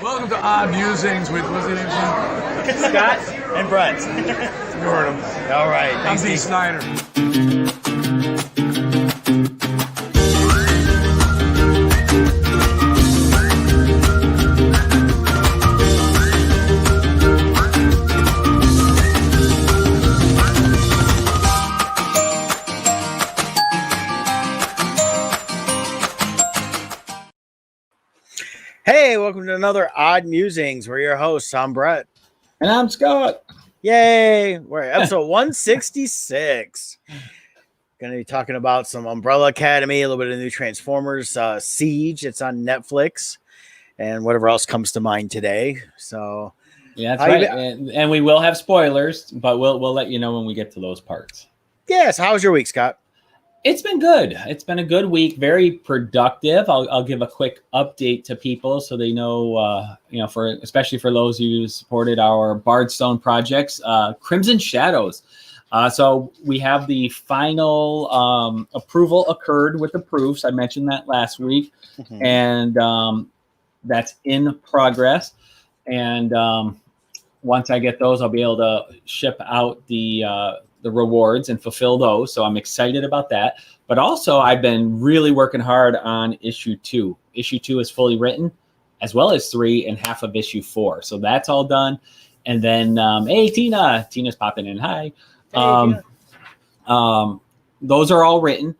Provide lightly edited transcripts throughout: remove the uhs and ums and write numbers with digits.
Welcome to Odd Musings with, what's the name? Scott and Brett. You heard him. All right. I'm Thanks, D. Steve. Snyder. Hey, welcome to another Odd Musings. We're your hosts. I'm Brett. And I'm Scott. Yay. We're at episode 166. Going to be talking about some Umbrella Academy, a little bit of new Transformers, Siege. It's on Netflix, and whatever else comes to mind today. So, Yeah, that's right. And we will have spoilers, but we'll let you know when we get to those parts. yes. How was your week, Scott? It's been good. It's been a good week, very productive. I'll give a quick update to people so they know, especially for those who supported our Bardstone projects, Crimson Shadows. So we have the final approval occurred with the proofs. I mentioned that last week, and that's in progress. And once I get those, I'll be able to ship out the rewards and fulfill those. So I'm excited about that. But also I've been really working hard on issue 2. Issue 2 is fully written, as well as 3 and half of issue 4. So that's all done. And then, hey, Tina's popping in. Hi. Those are all written.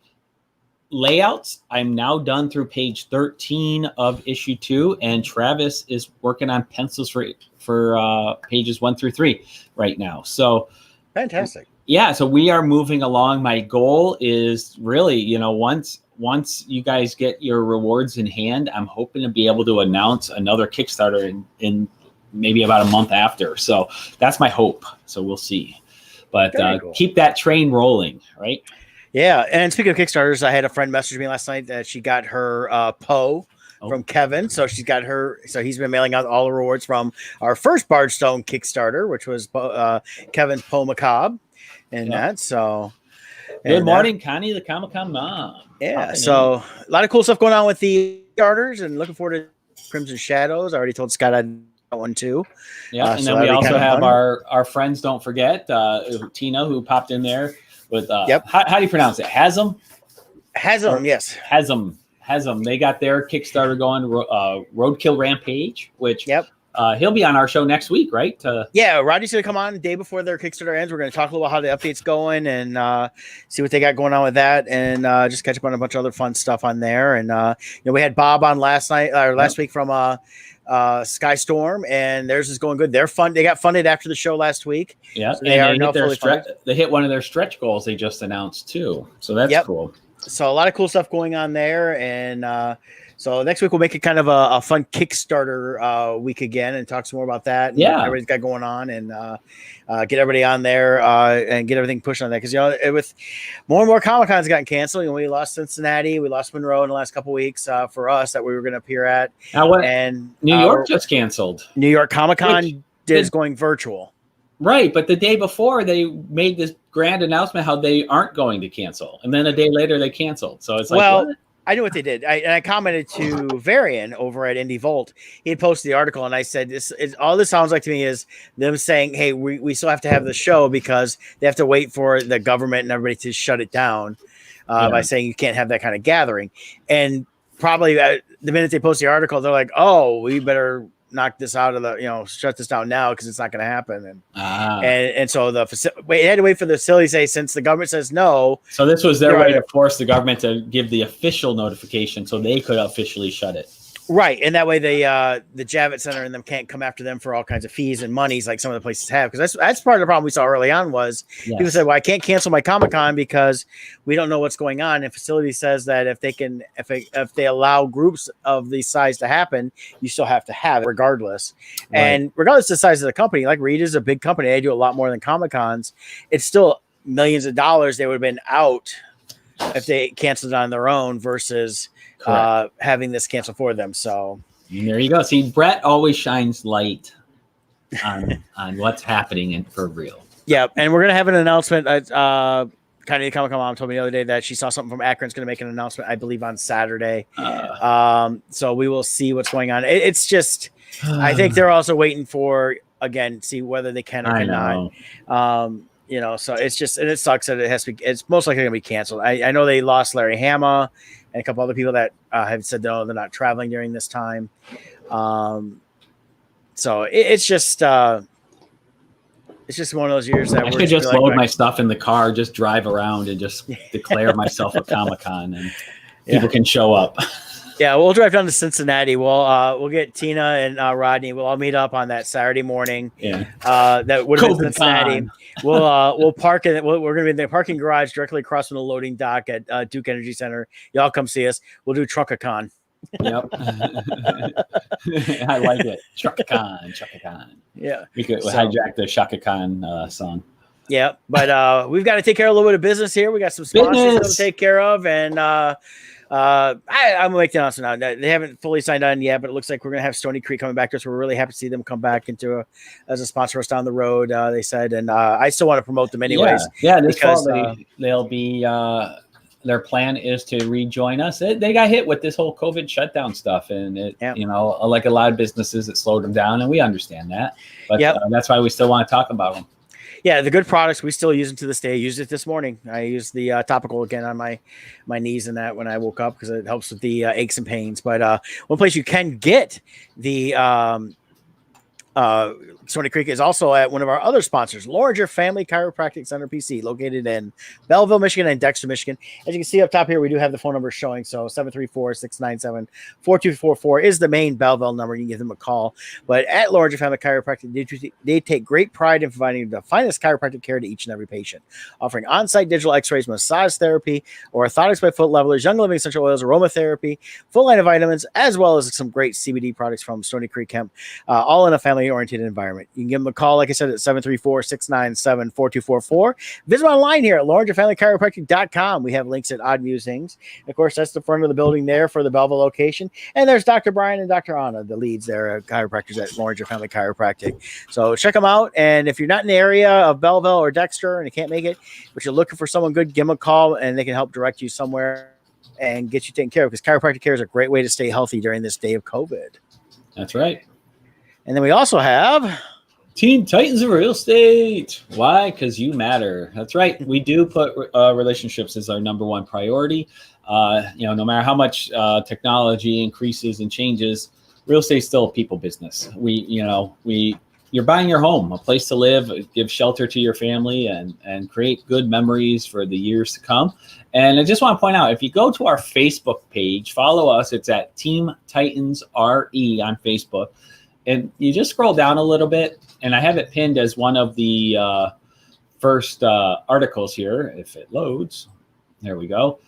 Layouts, I'm now done through page 13 of issue 2, and Travis is working on pencils for pages 1 through 3 right now. So Fantastic. Yeah, so we are moving along. My goal is really, once you guys get your rewards in hand, I'm hoping to be able to announce another Kickstarter in maybe about a month after. So that's my hope. So we'll see. But cool. Keep that train rolling, right? Yeah, and speaking of Kickstarters, I had a friend message me last night that she got her Poe from Kevin. So she's got her. So he's been mailing out all the rewards from our first Bardstone Kickstarter, which was Kevin's Poe Macabre. And that, so good morning, Connie, the Comic-Con mom. Yeah, so a lot of cool stuff going on with the starters, and looking forward to Crimson Shadows. I already told Scott I'd that one too. Yeah, and then we also have our friends. Don't forget Tina, who popped in there with how do you pronounce it? Hasm, yes, Hasm. They got their Kickstarter going. Roadkill Rampage, which he'll be on our show next week, right? Yeah, Rodney's going to come on the day before their Kickstarter ends. We're going to talk a little about how the update's going and see what they got going on with that, and just catch up on a bunch of other fun stuff on there. And we had Bob on last week from Skystorm, and theirs is going good. They're fun. They got funded after the show last week. Yeah, so they hit one of their stretch goals they just announced too. So that's cool. So a lot of cool stuff going on there, and so next week we'll make it kind of a fun Kickstarter week again and talk some more about that. And what everybody's got going on, and get everybody on there and get everything pushed on that. Because with more and more Comic-Cons gotten canceled. We lost Cincinnati, we lost Monroe in the last couple of weeks for us that we were going to appear at. And New York just canceled. New York Comic-Con is going virtual. Right, but the day before they made this grand announcement how they aren't going to cancel, and then a day later they canceled. So it's like, what? I knew what they did. I commented to Varian over at Indie Volt. He had posted the article, and I said, all this sounds like to me is them saying, hey, we still have to have the show because they have to wait for the government and everybody to shut it down by saying you can't have that kind of gathering. And probably the minute they post the article, they're like, oh, we better knock this out of the, shut this down now because it's not going to happen. And so they had to wait for the facility to say, since the government says no. So this was their way to force the government to give the official notification so they could officially shut it. Right. And that way the Javits Center and them can't come after them for all kinds of fees and monies like some of the places have. Because that's part of the problem we saw early on was people said, well, I can't cancel my Comic-Con because we don't know what's going on. And facility says that if they allow groups of these size to happen, you still have to have it regardless. Right. And regardless of the size of the company, like Reed is a big company. They do a lot more than Comic-Cons. It's still millions of dollars they would have been out if they canceled it on their own versus having this cancel for them. So there you go. See, Brett always shines light on what's happening for real. Yeah, and we're gonna have an announcement coming Kennedy Comic Con mom told me the other day that she saw something from Akron's going to make an announcement, I believe, on Saturday. So we will see what's going on. It's just, I think they're also waiting for, again, see whether they can or cannot. So it's just, and it sucks that it has to be, it's most likely going to be canceled. I know they lost Larry Hama and a couple other people that have said, no, they're not traveling during this time. So it's just one of those years that I should just load my stuff in the car, just drive around and just declare myself a Comic-Con, and people can show up. Yeah, we'll drive down to Cincinnati. We'll get Tina and Rodney. We'll all meet up on that Saturday morning. Yeah, that would have been Cincinnati. We'll park in. We're going to be in the parking garage directly across from the loading dock at Duke Energy Center. Y'all come see us. We'll do Truckacon. Yep. I like it. Truckacon. Yeah. We could hijack the Shaka Khan song. Yeah, but we've got to take care of a little bit of business here. We got some sponsors to take care of, and I'm gonna make the announcement now. They haven't fully signed on yet, but it looks like we're gonna have Stony Creek coming back to us. We're really happy to see them come back as a sponsor for us down the road. They said, and I still want to promote them anyways. Yeah, this fall they'll be. Their plan is to rejoin us. They got hit with this whole COVID shutdown stuff, and like a lot of businesses, it slowed them down, and we understand that. But that's why we still want to talk about them. Yeah, the good products, we still use them to this day. I used it this morning. I used the topical again on my knees and that when I woke up because it helps with the aches and pains. But one place you can get the Stony Creek is also at one of our other sponsors, Loringer Family Chiropractic Center PC, located in Belleville, Michigan and Dexter, Michigan. As you can see up top here, we do have the phone number showing. So 734-697-4244 is the main Belleville number. You can give them a call. But at Loringer Family Chiropractic, they take great pride in providing the finest chiropractic care to each and every patient, offering on-site digital x-rays, massage therapy, orthotics by foot levelers, young living essential oils, aromatherapy, full line of vitamins, as well as some great CBD products from Stony Creek Hemp, all in a family-oriented environment. You can give them a call, like I said, at 734-697-4244. Visit online here at LoringerFamilyChiropractic.com. We have links at Odd Musings. Of course, that's the front of the building there for the Belleville location. And there's Dr. Brian and Dr. Anna, the leads there, chiropractors at Loringer Family Chiropractic. So check them out. And if you're not in the area of Belleville or Dexter and you can't make it, but you're looking for someone good, give them a call and they can help direct you somewhere and get you taken care of, because chiropractic care is a great way to stay healthy during this day of COVID. That's right. And then we also have Team Titans of Real Estate. Why? Because you matter. That's right. We do put relationships as our number one priority. No matter how much technology increases and changes, real estate is still a people business. You're buying your home, a place to live, give shelter to your family, and create good memories for the years to come. And I just want to point out, if you go to our Facebook page, follow us. It's at Team Titans RE on Facebook. And you just scroll down a little bit, and I have it pinned as one of the first articles here. If it loads, there we go.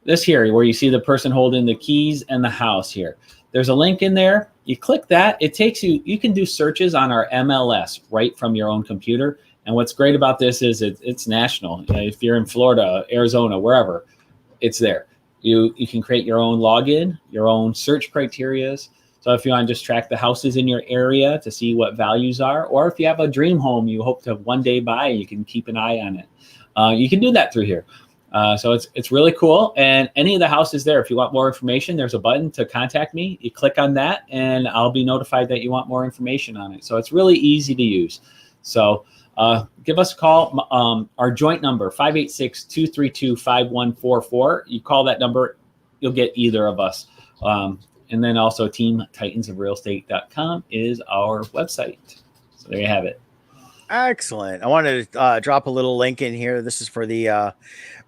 This here, where you see the person holding the keys and the house here. There's a link in there. You click that. It takes you can do searches on our MLS right from your own computer. And what's great about this is it's national. If you're in Florida, Arizona, wherever, it's there. You can create your own login, your own search criterias. So if you want to just track the houses in your area to see what values are, or if you have a dream home you hope to one day buy, you can keep an eye on it. You can do that through here. So it's really cool. And any of the houses there, if you want more information, there's a button to contact me. You click on that and I'll be notified that you want more information on it. So it's really easy to use. So give us a call. Our joint number, 586-232-5144. You call that number, you'll get either of us. And then also teamtitansofrealestate.com is our website. So there you have it. Excellent. I wanted to drop a little link in here. This is for the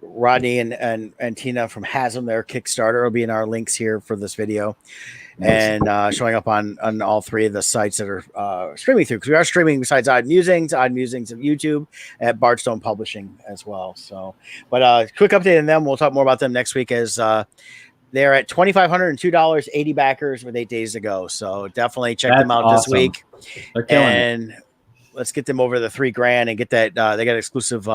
Rodney and Tina from Hasm, their Kickstarter. Will be in our links here for this video. Nice. And showing up on all three of the sites that are streaming through, because we are streaming besides Odd Musings of YouTube at Bardstone Publishing as well. So, but quick update on them. We'll talk more about them next week as they're at $2,502, 80 backers with 8 days to go. So definitely check them out this week. And let's get them over the $3,000 and get that. They got an exclusive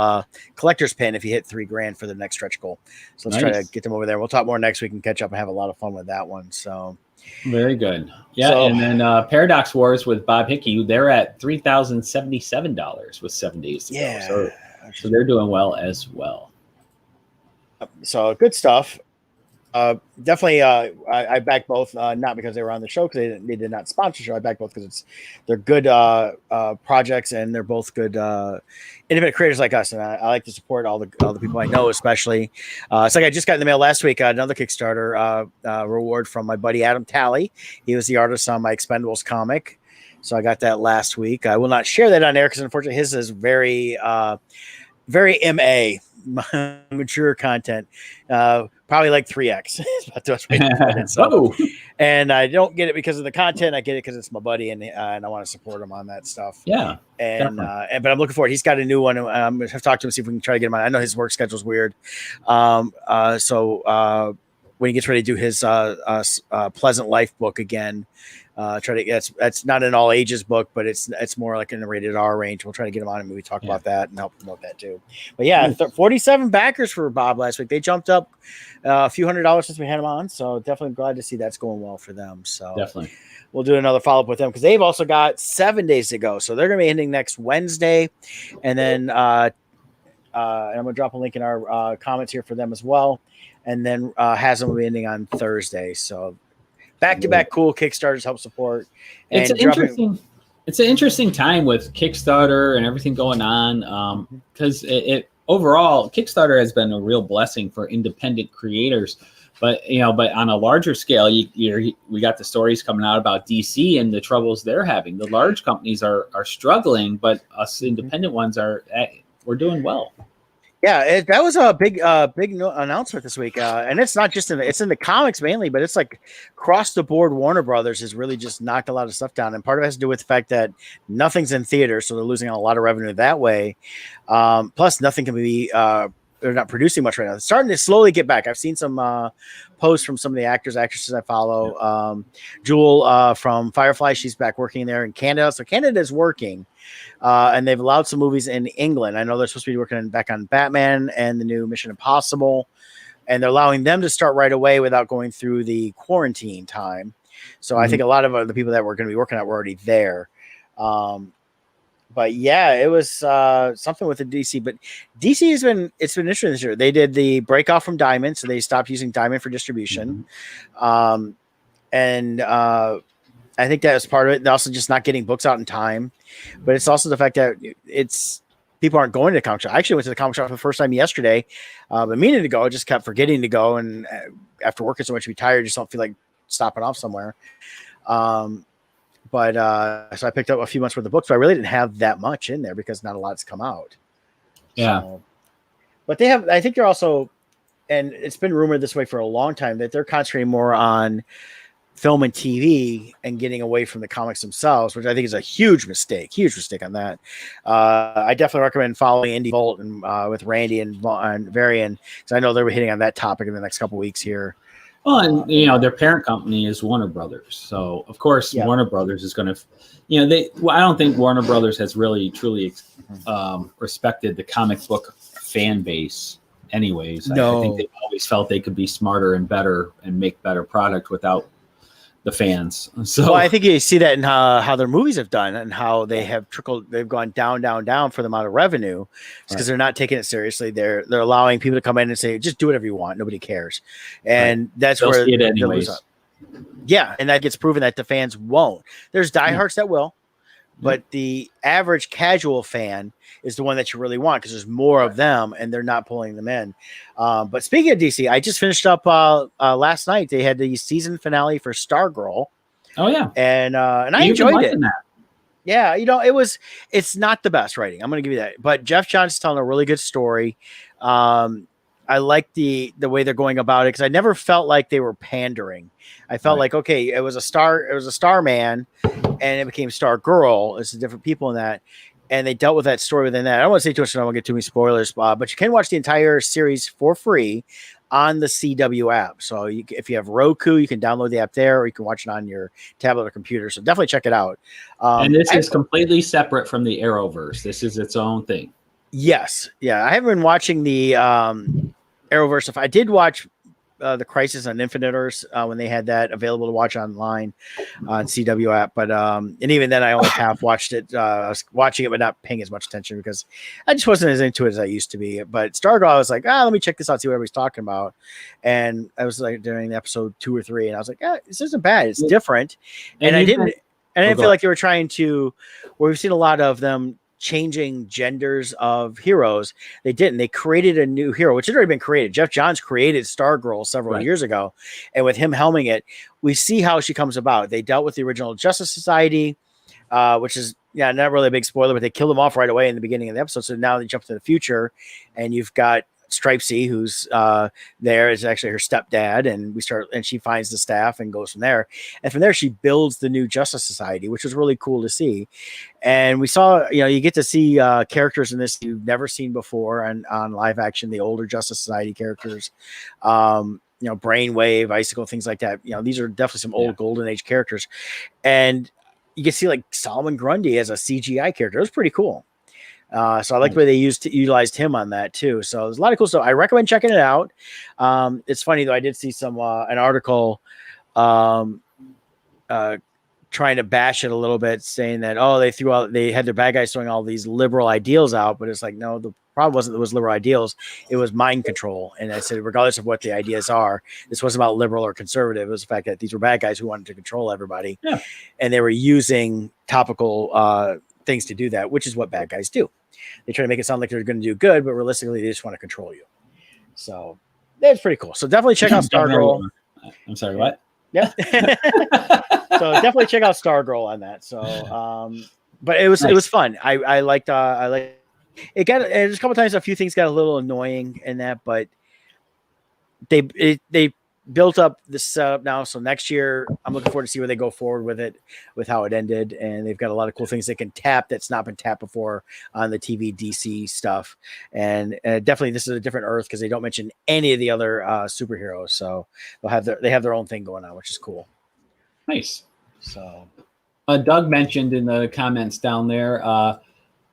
collector's pin if you hit $3,000 for the next stretch goal. So let's try to get them over there. We'll talk more next week and catch up and have a lot of fun with that one. So very good. Yeah. So, and then Paradox Wars with Bob Hickey, they're at $3,077 with 7 days to go. So they're doing well as well. So good stuff. Definitely, I back both, not because they were on the show, because they did not sponsor the show. I back both because they're good projects, and they're both good independent creators like us. And I like to support all the people I know, especially. It's like I just got in the mail last week another Kickstarter reward from my buddy Adam Talley. He was the artist on my Expendables comic, so I got that last week. I will not share that on air because unfortunately his is very mature content, probably like 3x. So, and I don't get it because of the content. I get it because it's my buddy, and I want to support him on that stuff. Yeah, but I'm looking forward. He's got a new one. I'm gonna have to talk to him, see if we can try to get him on. I know his work schedule is weird, so when he gets ready to do his Pleasant Life book again. That's not an all ages book, but it's more like in the rated R range. We'll try to get him on and maybe talk about that and help promote that too. But yeah, 47 backers for Bob last week. They jumped up a few $100s since we had him on. So definitely glad to see that's going well for them. So definitely we'll do another follow up with them because they've also got 7 days to go. So they're going to be ending next Wednesday. And then I'm going to drop a link in our comments here for them as well. And then Haslam will be ending on Thursday. So back-to-back cool Kickstarters help support. And it's an interesting time with Kickstarter and everything going on because it overall Kickstarter has been a real blessing for independent creators. But on a larger scale, we got the stories coming out about DC and the troubles they're having. The large companies are struggling, but us independent ones we're doing well. Yeah, that was a big announcement this week, and it's not just it's in the comics mainly, but it's like across the board. Warner Brothers has really just knocked a lot of stuff down, and part of it has to do with the fact that nothing's in theaters, so they're losing a lot of revenue that way. Plus, nothing can be. They're not producing much right now. It's starting to slowly get back. I've seen some posts from some of the actresses I follow. Jewel from Firefly, she's back working there in Canada, so Canada is working. And they've allowed some movies in England. I know they're supposed to be working back on Batman and the new Mission Impossible, and they're allowing them to start right away without going through the quarantine time. So I think a lot of the people that were going to be working out were already there. But yeah, it was something with the DC. But DC it's been interesting this year. They did the break off from Diamond, so they stopped using Diamond for distribution. And I think that was part of it. And also just not getting books out in time. But it's also the fact that people aren't going to the comic shop. I actually went to the comic shop for the first time yesterday, but meaning to go, I just kept forgetting to go. And after working so much, you're tired, you just don't feel like stopping off somewhere. But so I picked up a few months worth of books, but I really didn't have that much in there because not a lot's come out. Yeah. So, but I think they're also, and it's been rumored this way for a long time, that they're concentrating more on film and TV and getting away from the comics themselves, which I think is a huge mistake on that. I definitely recommend following Indie Vault and with Randy and Varian, because I know they'll be hitting on that topic in the next couple of weeks here. Well, and their parent company is Warner Brothers, so of course Warner Brothers is going to, I don't think Warner Brothers has really truly respected the comic book fan base. Anyways, no. I think they always felt they could be smarter and better and make better product without the fans. So well, I think you see that in how their movies have done and how they have they've gone down for the amount of revenue because they're not taking it seriously. They're allowing people to come in and say, just do whatever you want. Nobody cares. And that's they'll where see it anyways. Yeah. And that gets proven that the fans won't. There's diehards that will, but the average casual fan is the one that you really want because there's more of them and they're not pulling them in. But speaking of DC, I just finished up last night. They had the season finale for Stargirl. Oh yeah, and I enjoyed it. That. Yeah, it's not the best writing. I'm going to give you that. But Jeff Johnson's telling a really good story. I like the way they're going about it because I never felt like they were pandering. I felt like, okay, it was a Starman and it became Stargirl. It's different people in that. And they dealt with that story within that. I don't want to say too much. I don't want to get too many spoilers, but you can watch the entire series for free on the CW app. So if you have Roku, you can download the app there, or you can watch it on your tablet or computer. So definitely check it out. And this is completely separate from the Arrowverse. This is its own thing. Yes. Yeah. I haven't been watching the Arrowverse stuff. I did watch the Crisis on Infinite Earths when they had that available to watch online on CW app. But and even then, I only half watched it. I was watching it, but not paying as much attention because I just wasn't as into it as I used to be. But Stargirl, I was like, let me check this out, see what everybody's talking about. And I was like during the episode 2 or 3, and I was like, this isn't bad. It's different. And I didn't feel like they were trying to. Where we've seen a lot of them changing genders of heroes. They didn't. They created a new hero, which had already been created. Jeff Johns created Stargirl several years ago, and with him helming it, we see how she comes about. They dealt with the original Justice Society, which is not really a big spoiler, but they killed them off right away in the beginning of the episode. So now they jump to the future, and you've got Stripesy, who's there, is actually her stepdad, and she finds the staff and goes from there. And from there, she builds the new Justice Society, which was really cool to see. And we saw, you get to see characters in this you've never seen before on live action, the older Justice Society characters, Brainwave, Icicle, things like that. These are definitely some old Golden Age characters. And you can see like Solomon Grundy as a CGI character. It was pretty cool. So I like the way they utilized him on that too. So there's a lot of cool stuff. I recommend checking it out. It's funny though. I did see an article, trying to bash it a little bit, saying that, they had their bad guys throwing all these liberal ideals out, but it's like, no, the problem wasn't it was liberal ideals. It was mind control. And I said, regardless of what the ideas are, this wasn't about liberal or conservative. It was the fact that these were bad guys who wanted to control everybody. Yeah. And they were using topical, things to do that, which is what bad guys do. They try to make it sound like they're going to do good, but realistically, they just want to control you. So that's pretty cool. So definitely check out Stargirl. I'm sorry, what? Yeah. So definitely check out Stargirl on that. So, but it was fun. I liked it. There's a couple times a few things got a little annoying in that, but they built up the setup now. So next year, I'm looking forward to see where they go forward with it, with how it ended. And they've got a lot of cool things they can tap that's not been tapped before on the TV DC stuff. And definitely this is a different Earth because they don't mention any of the other superheroes. So they have their own thing going on, which is cool. Nice. So Doug mentioned in the comments down there,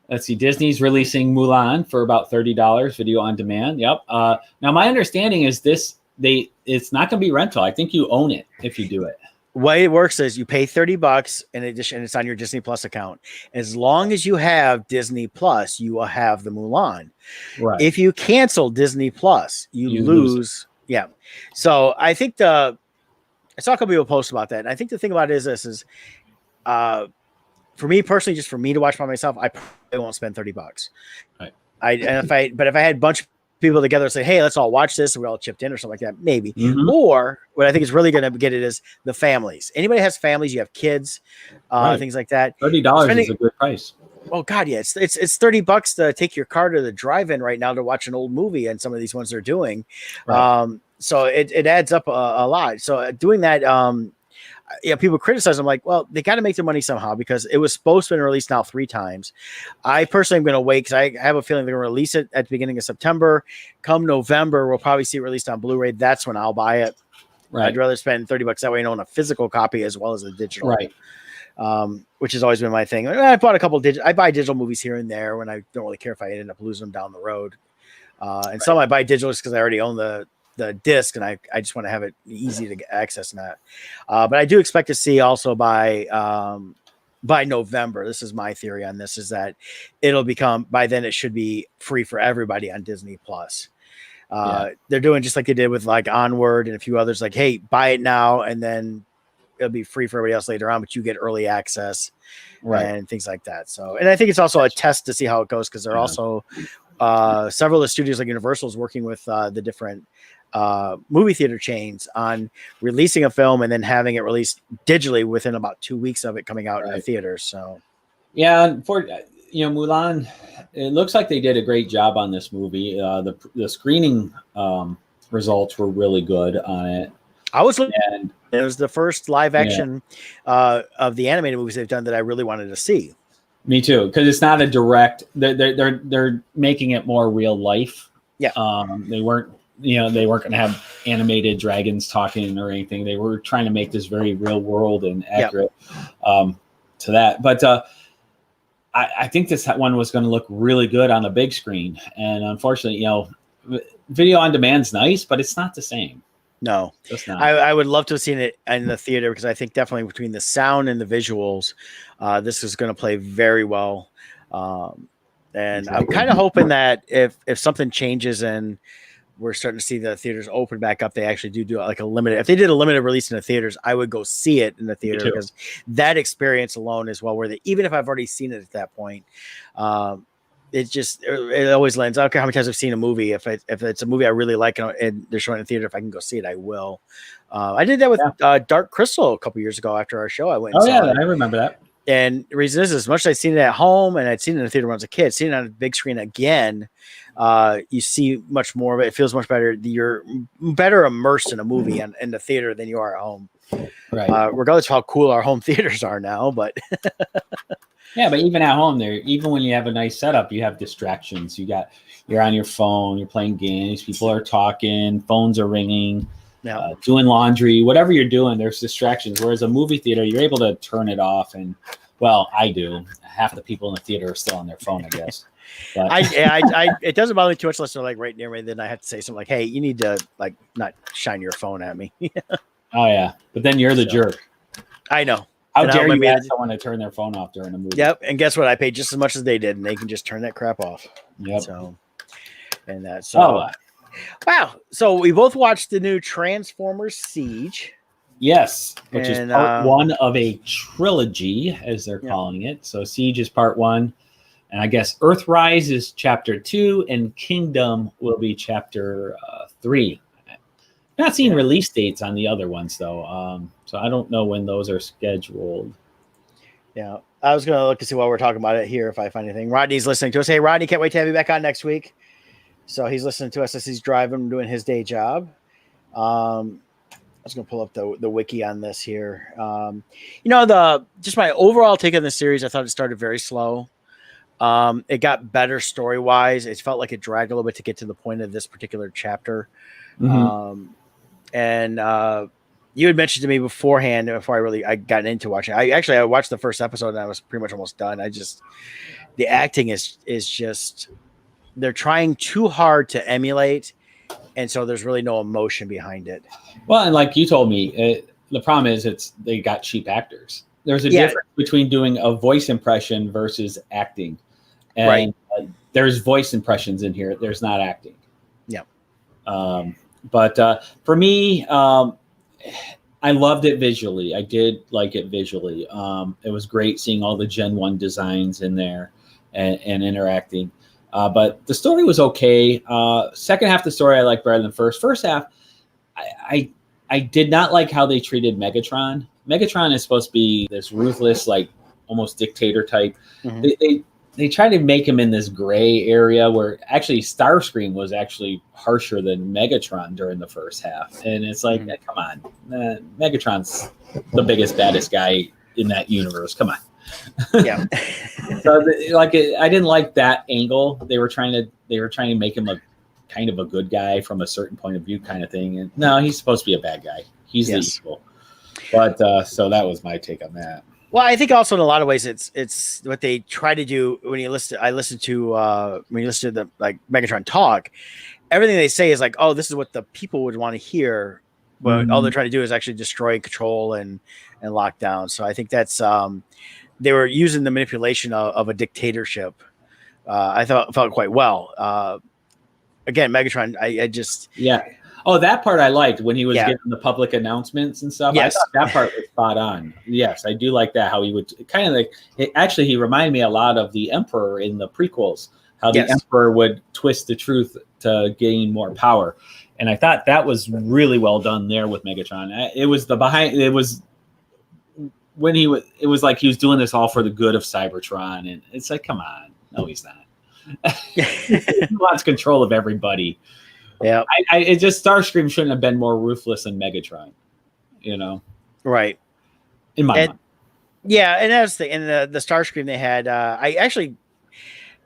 let's see, Disney's releasing Mulan for about $30 video on demand. Yep. Now my understanding is it's not going to be rental. I think you own it if you do it. The way it works is you pay $30 in addition, and it's on your Disney Plus account. As long as you have Disney Plus, you will have the Mulan. Right. If you cancel Disney Plus, you lose. Yeah. So I think I saw a couple people post about that. And I think the thing about it is this is, for me personally, just for me to watch by myself, I probably won't spend $30. Right. If I had a bunch of people together and say, hey, let's all watch this, and we're all chipped in or something like that, maybe. Mm-hmm. Or what I think is really going to get it is the families. Anybody has families, you have kids, things like that. $30 is a good price. Oh God, yeah, it's $30 to take your car to the drive-in right now to watch an old movie, and some of these ones they're doing. Right. So it adds up a lot. So doing that, people criticize them like, well, they got to make their money somehow because it was supposed to be released now 3 times. I personally am going to wait because I have a feeling they're going to release it at the beginning of September. Come November, we'll probably see it released on Blu-ray. That's when I'll buy it. Right. I'd rather spend $30 that way and own a physical copy as well as a digital. Right. Which has always been my thing. I bought a couple I buy digital movies here and there when I don't really care if I end up losing them down the road. And some I buy digital just because I already own the disc and I just want to have it easy to get access to that. But I do expect to see also by November, this is my theory on this, is that it'll become, by then it should be free for everybody on Disney Plus. They're doing just like they did with like Onward and a few others, like, hey, buy it now and then it'll be free for everybody else later on, but you get early access and things like that. So, and I think it's also a test to see how it goes because they're also several of the studios like Universal is working with the different movie theater chains on releasing a film and then having it released digitally within about 2 weeks of it coming out in the theaters. So, Mulan, it looks like they did a great job on this movie. The screening results were really good on it. I was looking, and it was the first live action of the animated movies they've done that I really wanted to see. Me too, because it's not a direct. They're making it more real life. Yeah, they weren't going to have animated dragons talking or anything. They were trying to make this very real world and accurate to that. But I think this one was going to look really good on a big screen. And unfortunately, video on demand's nice, but it's not the same. No, It's not. I would love to have seen it in the theater because I think definitely between the sound and the visuals, this is going to play very well. And I'm Exactly. kind of hoping that if something changes and we're starting to see the theaters open back up, they actually do like a limited. If they did a limited release in the theaters, I would go see it in the theater because that experience alone is well worth it. Even if I've already seen it at that point, it always lends. I don't care how many times I've seen a movie. If it's a movie I really like and they're showing it in the theater, if I can go see it, I will. I did that with Dark Crystal a couple years ago after our show. I went. And saw it. I remember that. And the reason is, as much as I'd seen it at home and I'd seen it in the theater when I was a kid, seeing it on a big screen again, you see much more of it. It feels much better. You're better immersed in a movie in the theater than you are at home. Right. Regardless of how cool our home theaters are now, but yeah, but even at home there, even when you have a nice setup, you have distractions. You're on your phone, you're playing games, people are talking, phones are ringing. Doing laundry, whatever you're doing, there's distractions. Whereas a movie theater, you're able to turn it off. And well, I do. Half the people in the theater are still on their phone, I guess. But it doesn't bother me too much unless they're like right near me. Then I have to say something like, "Hey, you need to like not shine your phone at me." Oh yeah, but then you're the jerk. I know. How dare you ask someone to turn their phone off during a movie? Yep. And guess what? I paid just as much as they did, and they can just turn that crap off. Yep. So, and that's wow. So we both watched the new Transformers Siege. Yes, which is part one of a trilogy, as they're calling it. So Siege is part one. And I guess Earthrise is chapter 2, and Kingdom will be chapter 3. I'm not seeing release dates on the other ones, though. So I don't know when those are scheduled. Yeah. I was going to look to see while we're talking about it here if I find anything. Rodney's listening to us. Hey, Rodney, can't wait to have you back on next week. So he's listening to us as he's driving, doing his day job. I was going to pull up the wiki on this here. Just my overall take on the series, I thought it started very slow. It got better story-wise. It felt like it dragged a little bit to get to the point of this particular chapter. Mm-hmm. You had mentioned to me beforehand, before I got into watching. I watched the first episode and I was pretty much almost done. The acting is just. They're trying too hard to emulate, and so there's really no emotion behind it. Well, and like you told me, the problem is they got cheap actors. There's a difference between doing a voice impression versus acting. And there's voice impressions in here. There's not acting. Yeah. But for me, I loved it visually. I did like it visually. It was great seeing all the Gen 1 designs in there and interacting. But the story was okay. Second half of the story I liked better than first. First half, I did not like how they treated Megatron. Megatron is supposed to be this ruthless, like almost dictator type. Mm-hmm. They try to make him in this gray area where actually Starscream was actually harsher than Megatron during the first half. And it's like, come on, Megatron's the biggest, baddest guy in that universe. Come on. Yeah. So I didn't like that angle. They were trying to make him a kind of a good guy from a certain point of view kind of thing. And no, he's supposed to be a bad guy. He's the evil. But so that was my take on that. Well, I think also in a lot of ways it's what they try to do when you listen. I listened to when you listen to the like Megatron talk, everything they say is like, oh, this is what the people would want to hear, but all they're trying to do is actually destroy, control, and lock down. So I think that's they were using the manipulation of a dictatorship. I felt quite well. Again, Megatron, I just Oh, that part I liked when he was giving the public announcements and stuff. Yes. I thought that part was spot on. Yes, I do like that. How he would kind of like he reminded me a lot of the Emperor in the prequels. How the Emperor would twist the truth to gain more power, and I thought that was really well done there with Megatron. It was when he was. It was like he was doing this all for the good of Cybertron, and it's like, come on, no, he's not. He wants control of everybody. Yeah, it just Starscream shouldn't have been more ruthless than Megatron, right? In my mind, yeah, and that's the Starscream they had.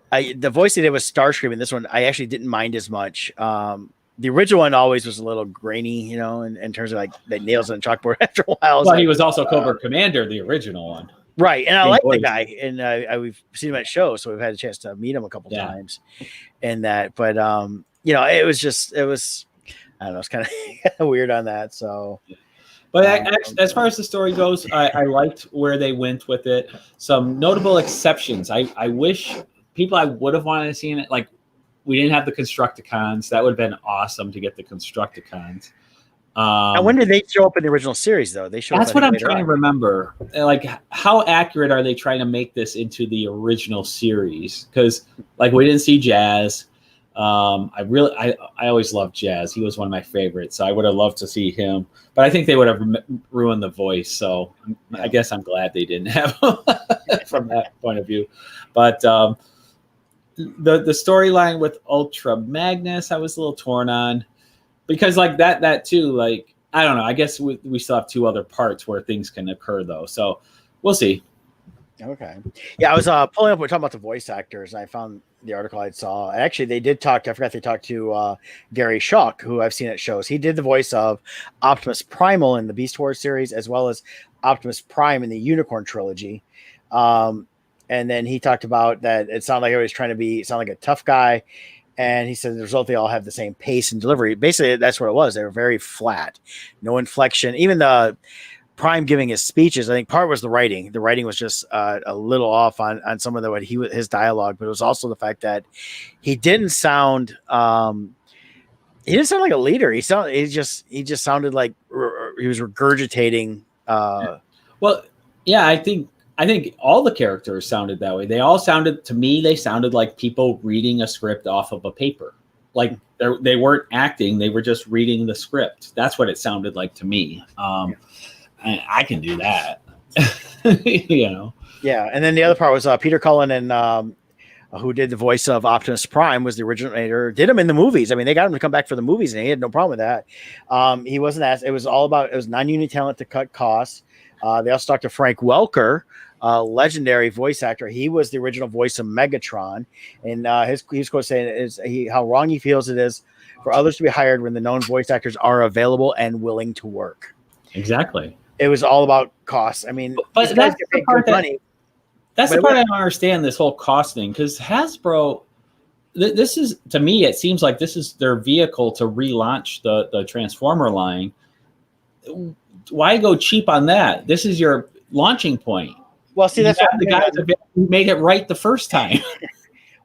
The voice they did was Starscream, and this one I actually didn't mind as much. The original one always was a little grainy, in terms of like the nails on the chalkboard after a while. Well, he was also Cobra Commander, the original one, right? And I like the guy, and we've seen him at shows, so we've had a chance to meet him a couple times, and that, but. It was I don't know. It's kind of weird on that. So, But as far as the story goes, I liked where they went with it. Some notable exceptions. I wish people I would have wanted to see it. Like, we didn't have the Constructicons. That would have been awesome to get the Constructicons. and when did they show up in the original series, though? They showed. That's up, what I'm later trying on. to remember. Like, how accurate are they trying to make this into the original series? Because, like, we didn't see Jazz. I always loved Jazz. He was one of my favorites. So I would have loved to see him, but I think they would have ruined the voice. So I guess I'm glad they didn't have him from that point of view. But the storyline with Ultra Magnus, I was a little torn on, because like that too, like, I don't know. I guess we still have 2 other parts where things can occur though. So we'll see. Okay. Yeah, I was pulling up. We're talking about the voice actors, and I found the article I saw. Actually, they did talk. I forgot they talked to Gary Schuck, who I've seen at shows. He did the voice of Optimus Primal in the Beast Wars series, as well as Optimus Prime in the Unicorn trilogy. And then he talked about that it sounded like he was trying to sound like a tough guy. And he said the result, they all have the same pace and delivery. Basically, that's what it was. They were very flat, no inflection. Even the Prime giving his speeches, I think part was the writing. The writing was just a little off on some of his dialogue, but it was also the fact that he didn't sound like a leader. He just sounded like he was regurgitating. Well, yeah, I think all the characters sounded that way. They all sounded, to me, they sounded like people reading a script off of a paper. Like they weren't acting; they were just reading the script. That's what it sounded like to me. I can do that, you know. Yeah, and then the other part was Peter Cullen, and who did the voice of Optimus Prime, was the originator. Did him in the movies. I mean, they got him to come back for the movies, and he had no problem with that. He wasn't asked. It was all about, it was non-union talent to cut costs. They also talked to Frank Welker, legendary voice actor. He was the original voice of Megatron, and his quote saying how wrong he feels it is for others to be hired when the known voice actors are available and willing to work. Exactly. It was all about costs. I mean, but that's the part money. That's the part I don't understand, this whole cost thing, because Hasbro, this is, to me, it seems like this is their vehicle to relaunch the Transformer line. Why go cheap on that? This is your launching point. Well, see, that's the guys who made it right the first time.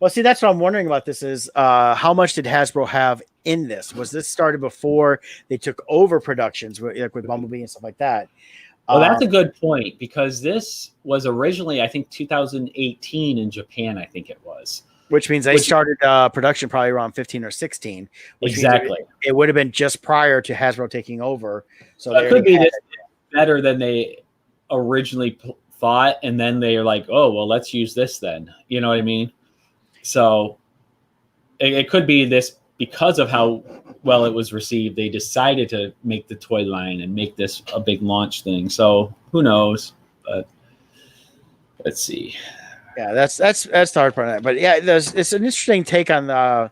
Well, see, that's what I'm wondering about. This is how much did Hasbro have in this? Was this started before they took over productions, like with Bumblebee and stuff like that? Well, that's a good point, because this was originally, I think, 2018 in Japan, I think it was. Which means they started production probably around 15 or 16. Exactly. It would have been just prior to Hasbro taking over. So it could be this better than they originally thought, and then they're like, oh, well, let's use this then. You know what I mean? So it could be this, because of how well it was received, they decided to make the toy line and make this a big launch thing. So who knows? But let's see. Yeah, that's the hard part of that. But yeah, it's an interesting take on the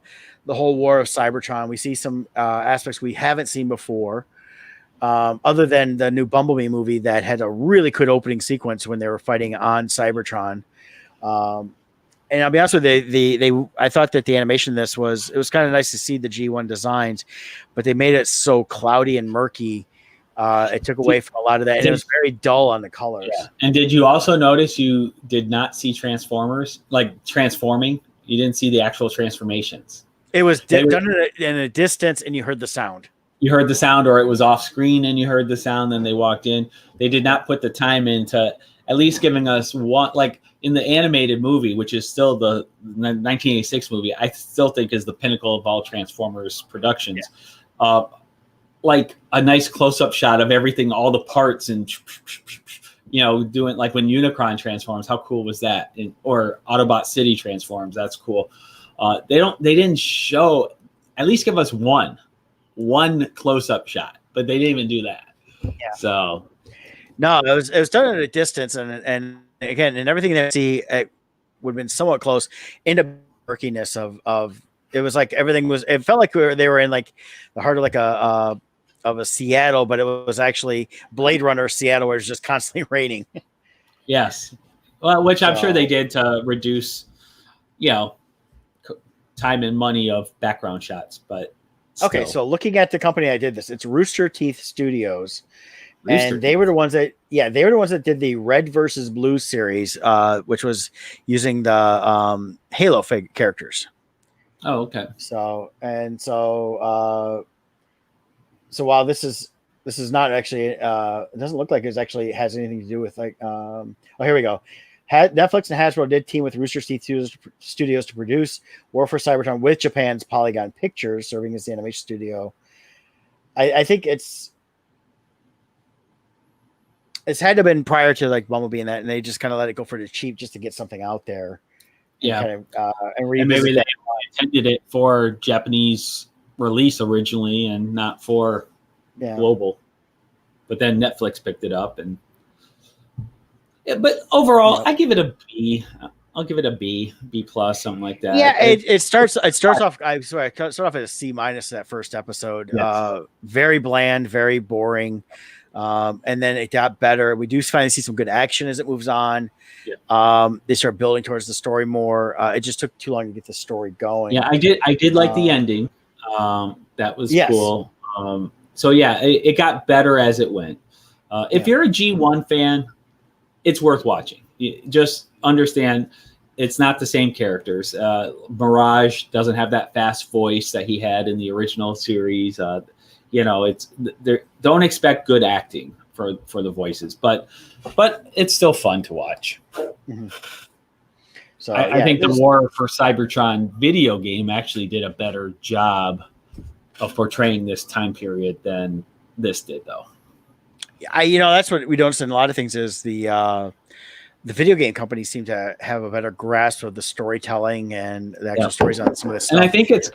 whole war of Cybertron. We see some aspects we haven't seen before, other than the new Bumblebee movie that had a really good opening sequence when they were fighting on Cybertron. And I'll be honest with you, I thought that the animation of this it was kind of nice to see the G1 designs, but they made it so cloudy and murky. It took away from a lot of that, and it was very dull on the colors. Yeah. And did you also notice you did not see Transformers, like transforming? You didn't see the actual transformations. It was done in a distance, and you heard the sound. You heard the sound, or it was off screen and you heard the sound, then they walked in. They did not put the time into at least giving us one, like in the animated movie, which is still the 1986 movie, I still think is the pinnacle of all Transformers productions. Yeah. Like a nice close-up shot of everything, all the parts, and doing like when Unicron transforms. How cool was that? Or Autobot City transforms. That's cool. They didn't show, at least give us one close-up shot, but they didn't even do that. Yeah. So no, it was done at a distance, and again, and everything that I see it would have been somewhat close into murkiness of it was like everything was. It felt like they were in like the heart of like a Seattle, but it was actually Blade Runner Seattle, where it's just constantly raining. Yes, well, which I'm sure they did to reduce, time and money of background shots, but Okay, Still. so looking at the company I did this, it's Rooster Teeth Studios. Rooster And they were the ones that, they were the ones that did the Red versus Blue series, which was using the Halo characters. Oh, okay. So while this is not actually, it doesn't look like it actually has anything to do with like, here we go. Netflix and Hasbro did team with Rooster Teeth Studios to produce War for Cybertron with Japan's Polygon Pictures, serving as the animation studio. I think it's had to have been prior to like Bumblebee and that, and they just kind of let it go for the cheap just to get something out there. Yeah. Kind of, and maybe they intended it for Japanese release originally and not for global. But then Netflix picked it up, and but overall, I give it a B. I'll give it a B plus, something like that. Yeah, it starts off. I swear, it starts off at a C- that first episode. Yes. Very bland, very boring. And then it got better. We do finally see some good action as it moves on. Yeah. They start building towards the story more. It just took too long to get the story going. Yeah, I did like the ending. That was cool. So yeah, it got better as it went. If you're a G1 fan, it's worth watching. You just understand it's not the same characters. Mirage doesn't have that fast voice that he had in the original series. Don't expect good acting for the voices, but it's still fun to watch. Mm-hmm. So I think the War for Cybertron video game actually did a better job of portraying this time period than this did, though. That's what we don't understand. A lot of things is the video game companies seem to have a better grasp of the storytelling and the actual stories on some of this stuff. And I think it's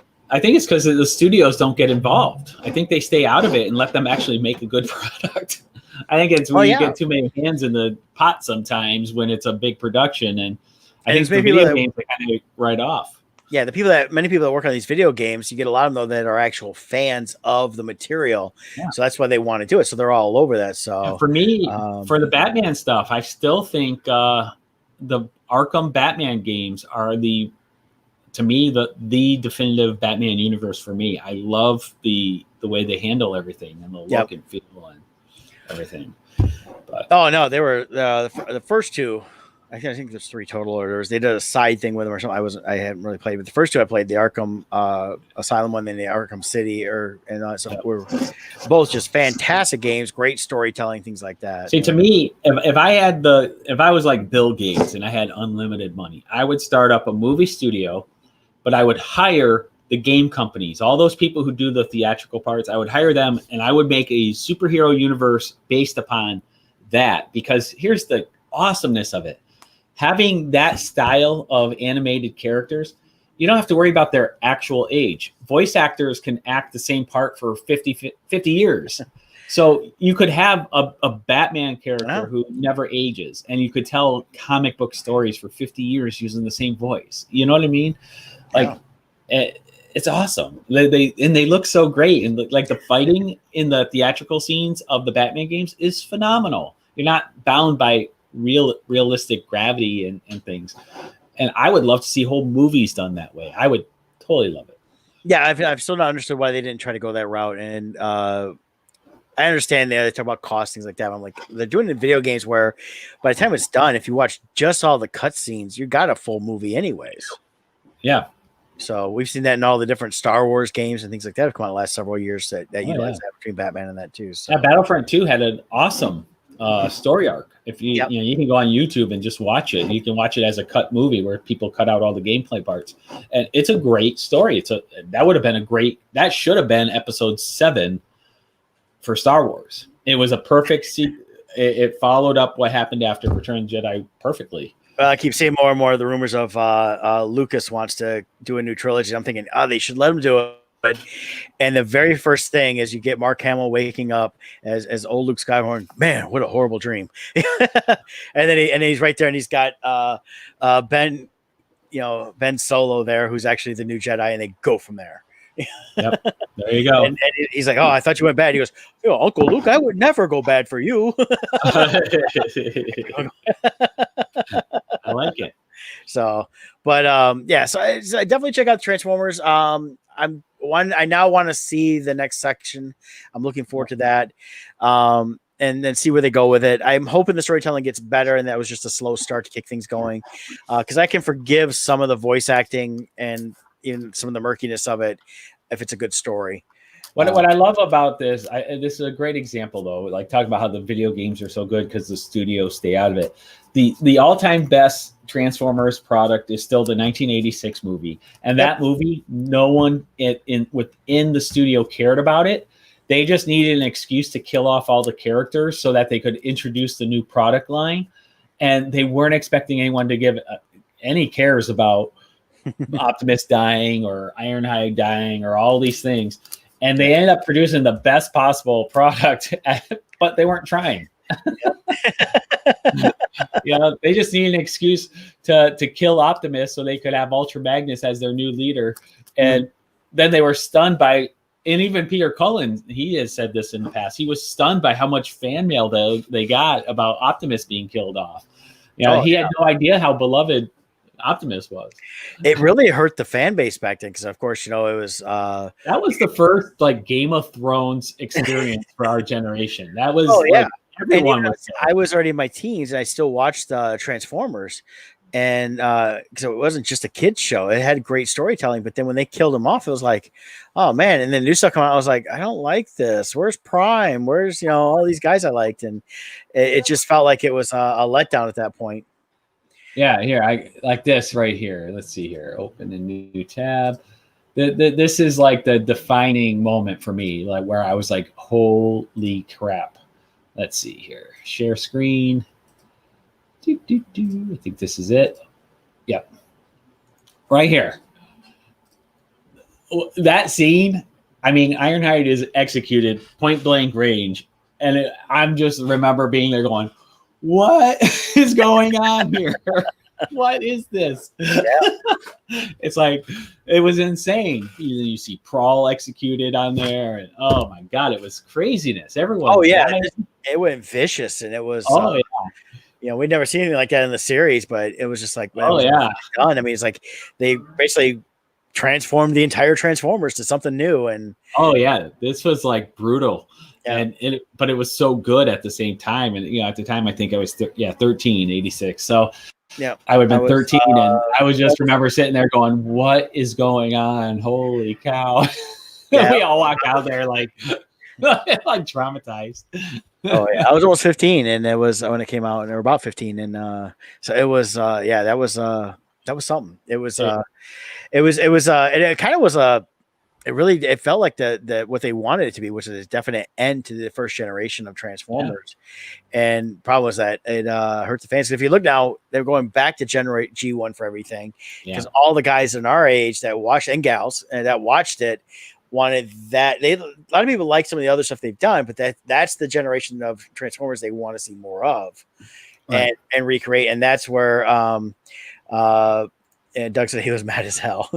because the studios don't get involved. I think they stay out of it and let them actually make a good product. I think it's when you get too many hands in the pot sometimes when it's a big production, and I think the video games they kind of write off. Yeah, many people that work on these video games, you get a lot of them though that are actual fans of the material, so that's why they want to do it. So they're all over that. So for me, for the Batman stuff, I still think the Arkham Batman games are the definitive Batman universe for me. I love the way they handle everything and the look and feel and everything. But they were the first two. I think there's 3 total orders. They did a side thing with them or something. I hadn't really played, but the first 2 I played, the Arkham Asylum one, then the Arkham City, were both just fantastic games, great storytelling, things like that. See, to me, if I was like Bill Gates and I had unlimited money, I would start up a movie studio, but I would hire the game companies, all those people who do the theatrical parts. I would hire them, and I would make a superhero universe based upon that. Because here's the awesomeness of it. Having that style of animated characters, you don't have to worry about their actual age. Voice actors can act the same part for 50 years. So you could have a Batman character who never ages, and you could tell comic book stories for 50 years using the same voice. You know what I mean? Like, it's awesome. They look so great. And like the fighting in the theatrical scenes of the Batman games is phenomenal. You're not bound by realistic gravity and things, and I would love to see whole movies done that way. I would totally love it. Yeah, I've still not understood why they didn't try to go that route, and I understand they talk about cost, things like that. I'm like, they're doing it in video games where by the time it's done, if you watch just all the cutscenes, you got a full movie anyways. Yeah. So we've seen that in all the different Star Wars games and things like that have come out the last several years that utilize that between Batman and that too. So Battlefront 2 had an awesome story arc. If you you can go on YouTube and just watch it. You can watch it as a cut movie where people cut out all the gameplay parts, and it's a great story. That should have been episode 7 for Star Wars. It was a perfect it followed up what happened after Return of the Jedi perfectly. I keep seeing more and more of the rumors of Lucas wants to do a new trilogy. I'm thinking, they should let him do it. And the very first thing is you get Mark Hamill waking up as old Luke Skywalker. Man, what a horrible dream! and then he's right there, and he's got Ben Solo there, who's actually the new Jedi, and they go from there. Yep, there you go. And he's like, I thought you went bad. He goes, Uncle Luke, I would never go bad for you. I like it. So, but so I definitely check out Transformers. I'm I now want to see the next section. I'm looking forward to that. And then see where they go with it. I'm hoping the storytelling gets better, and that was just a slow start to kick things going. Because I can forgive some of the voice acting and even some of the murkiness of it if it's a good story. What I love about this, this is a great example though. Like talking about how the video games are so good because the studios stay out of it. The all-time best Transformers product is still the 1986 movie, and that movie, no one within the studio cared about it. They just needed an excuse to kill off all the characters so that they could introduce the new product line, and they weren't expecting anyone to give any cares about Optimus dying or Ironhide dying or all these things. And they ended up producing the best possible product, but they weren't trying. They just needed an excuse to kill Optimus so they could have Ultra Magnus as their new leader. And then they were stunned by, and even Peter Cullen, he has said this in the past, he was stunned by how much fan mail they got about Optimus being killed off. He had no idea how beloved Optimus was. It really hurt the fan base back then because, of course, it was that was the first like Game of Thrones experience for our generation. That was everyone was. I was already in my teens and I still watched Transformers, and so it wasn't just a kids show. It had great storytelling, but then when they killed him off, it was like, oh man! And then new stuff came out. I was like, I don't like this. Where's Prime? Where's all these guys I liked? And it just felt like it was a letdown at that point. Yeah, here, I like this right here. Let's see here. Open a new tab. This is like the defining moment for me, like where I was like, holy crap. Let's see here. Share screen. I think this is it. Yep. Right here. That scene, I mean, Ironhide is executed point blank range. And I'm just remember being there going, what is going on here? What is this? Yeah. It's like, it was insane. You see Prawl executed on there. And oh my God, it was craziness. Everyone. Oh, yeah. It went vicious. And it was, we'd never seen anything like that in the series, but it was just like, man, done. I mean, it's like they basically transformed the entire Transformers to something new. And this was like brutal. Yeah. But it was so good at the same time. And, at the time, I think I was, 13, 86. So I would have been 13. And I would just remember sitting there going, what is going on? Holy cow. We all walked out there like traumatized. Oh yeah. I was almost 15 and it was when it came out and they were about 15. And so it was, that was something. It was, it kind of was it felt like the what they wanted it to be, which is a definite end to the first generation of Transformers. And problem was that it hurt the fans. If you look now, they're going back to generate G1 for everything because all the guys in our age that watched and gals and that watched it wanted that. A lot of people like some of the other stuff they've done, but that's the generation of Transformers they want to see more of and recreate. And that's where and Doug said he was mad as hell.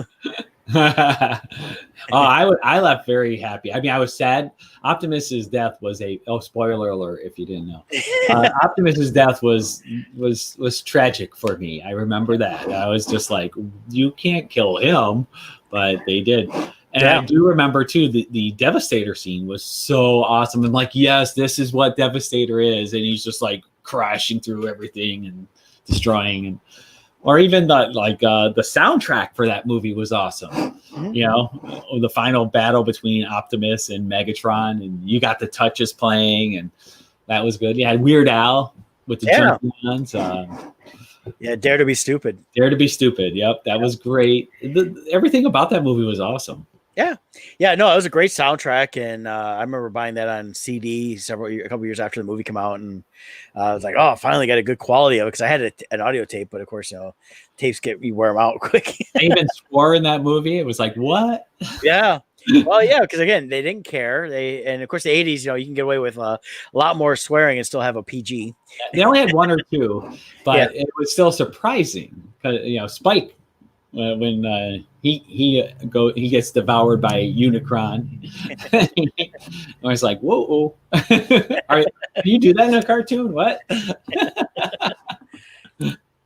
I left very happy. I mean, I was sad. Optimus's death was spoiler alert if you didn't know. Optimus's death was tragic for me. I remember that. I was just like, you can't kill him, but they did. And I do remember too the Devastator scene was so awesome. I'm like, yes, this is what Devastator is, and he's just like crashing through everything and destroying and. Or even the soundtrack for that movie was awesome. Mm-hmm. The final battle between Optimus and Megatron, and you got the touches playing, and that was good. You had Weird Al with the Germans. Dare to Be Stupid. Dare to Be Stupid. Yep, that was great. Everything about that movie was awesome. Yeah, no, it was a great soundtrack, and I remember buying that on CD a couple years after the movie came out, and I was like, oh, I finally got a good quality of it because I had an audio tape, but of course, tapes you wear them out quick. They even swore in that movie. It was like, what? Yeah. Well, yeah, because again, they didn't care. And of course, the 80s, you can get away with a lot more swearing and still have a PG. They only had one or two, but it was still surprising because Spike. When he gets devoured by a Unicron, I was like, "Whoa! Can you do that in a cartoon? What?"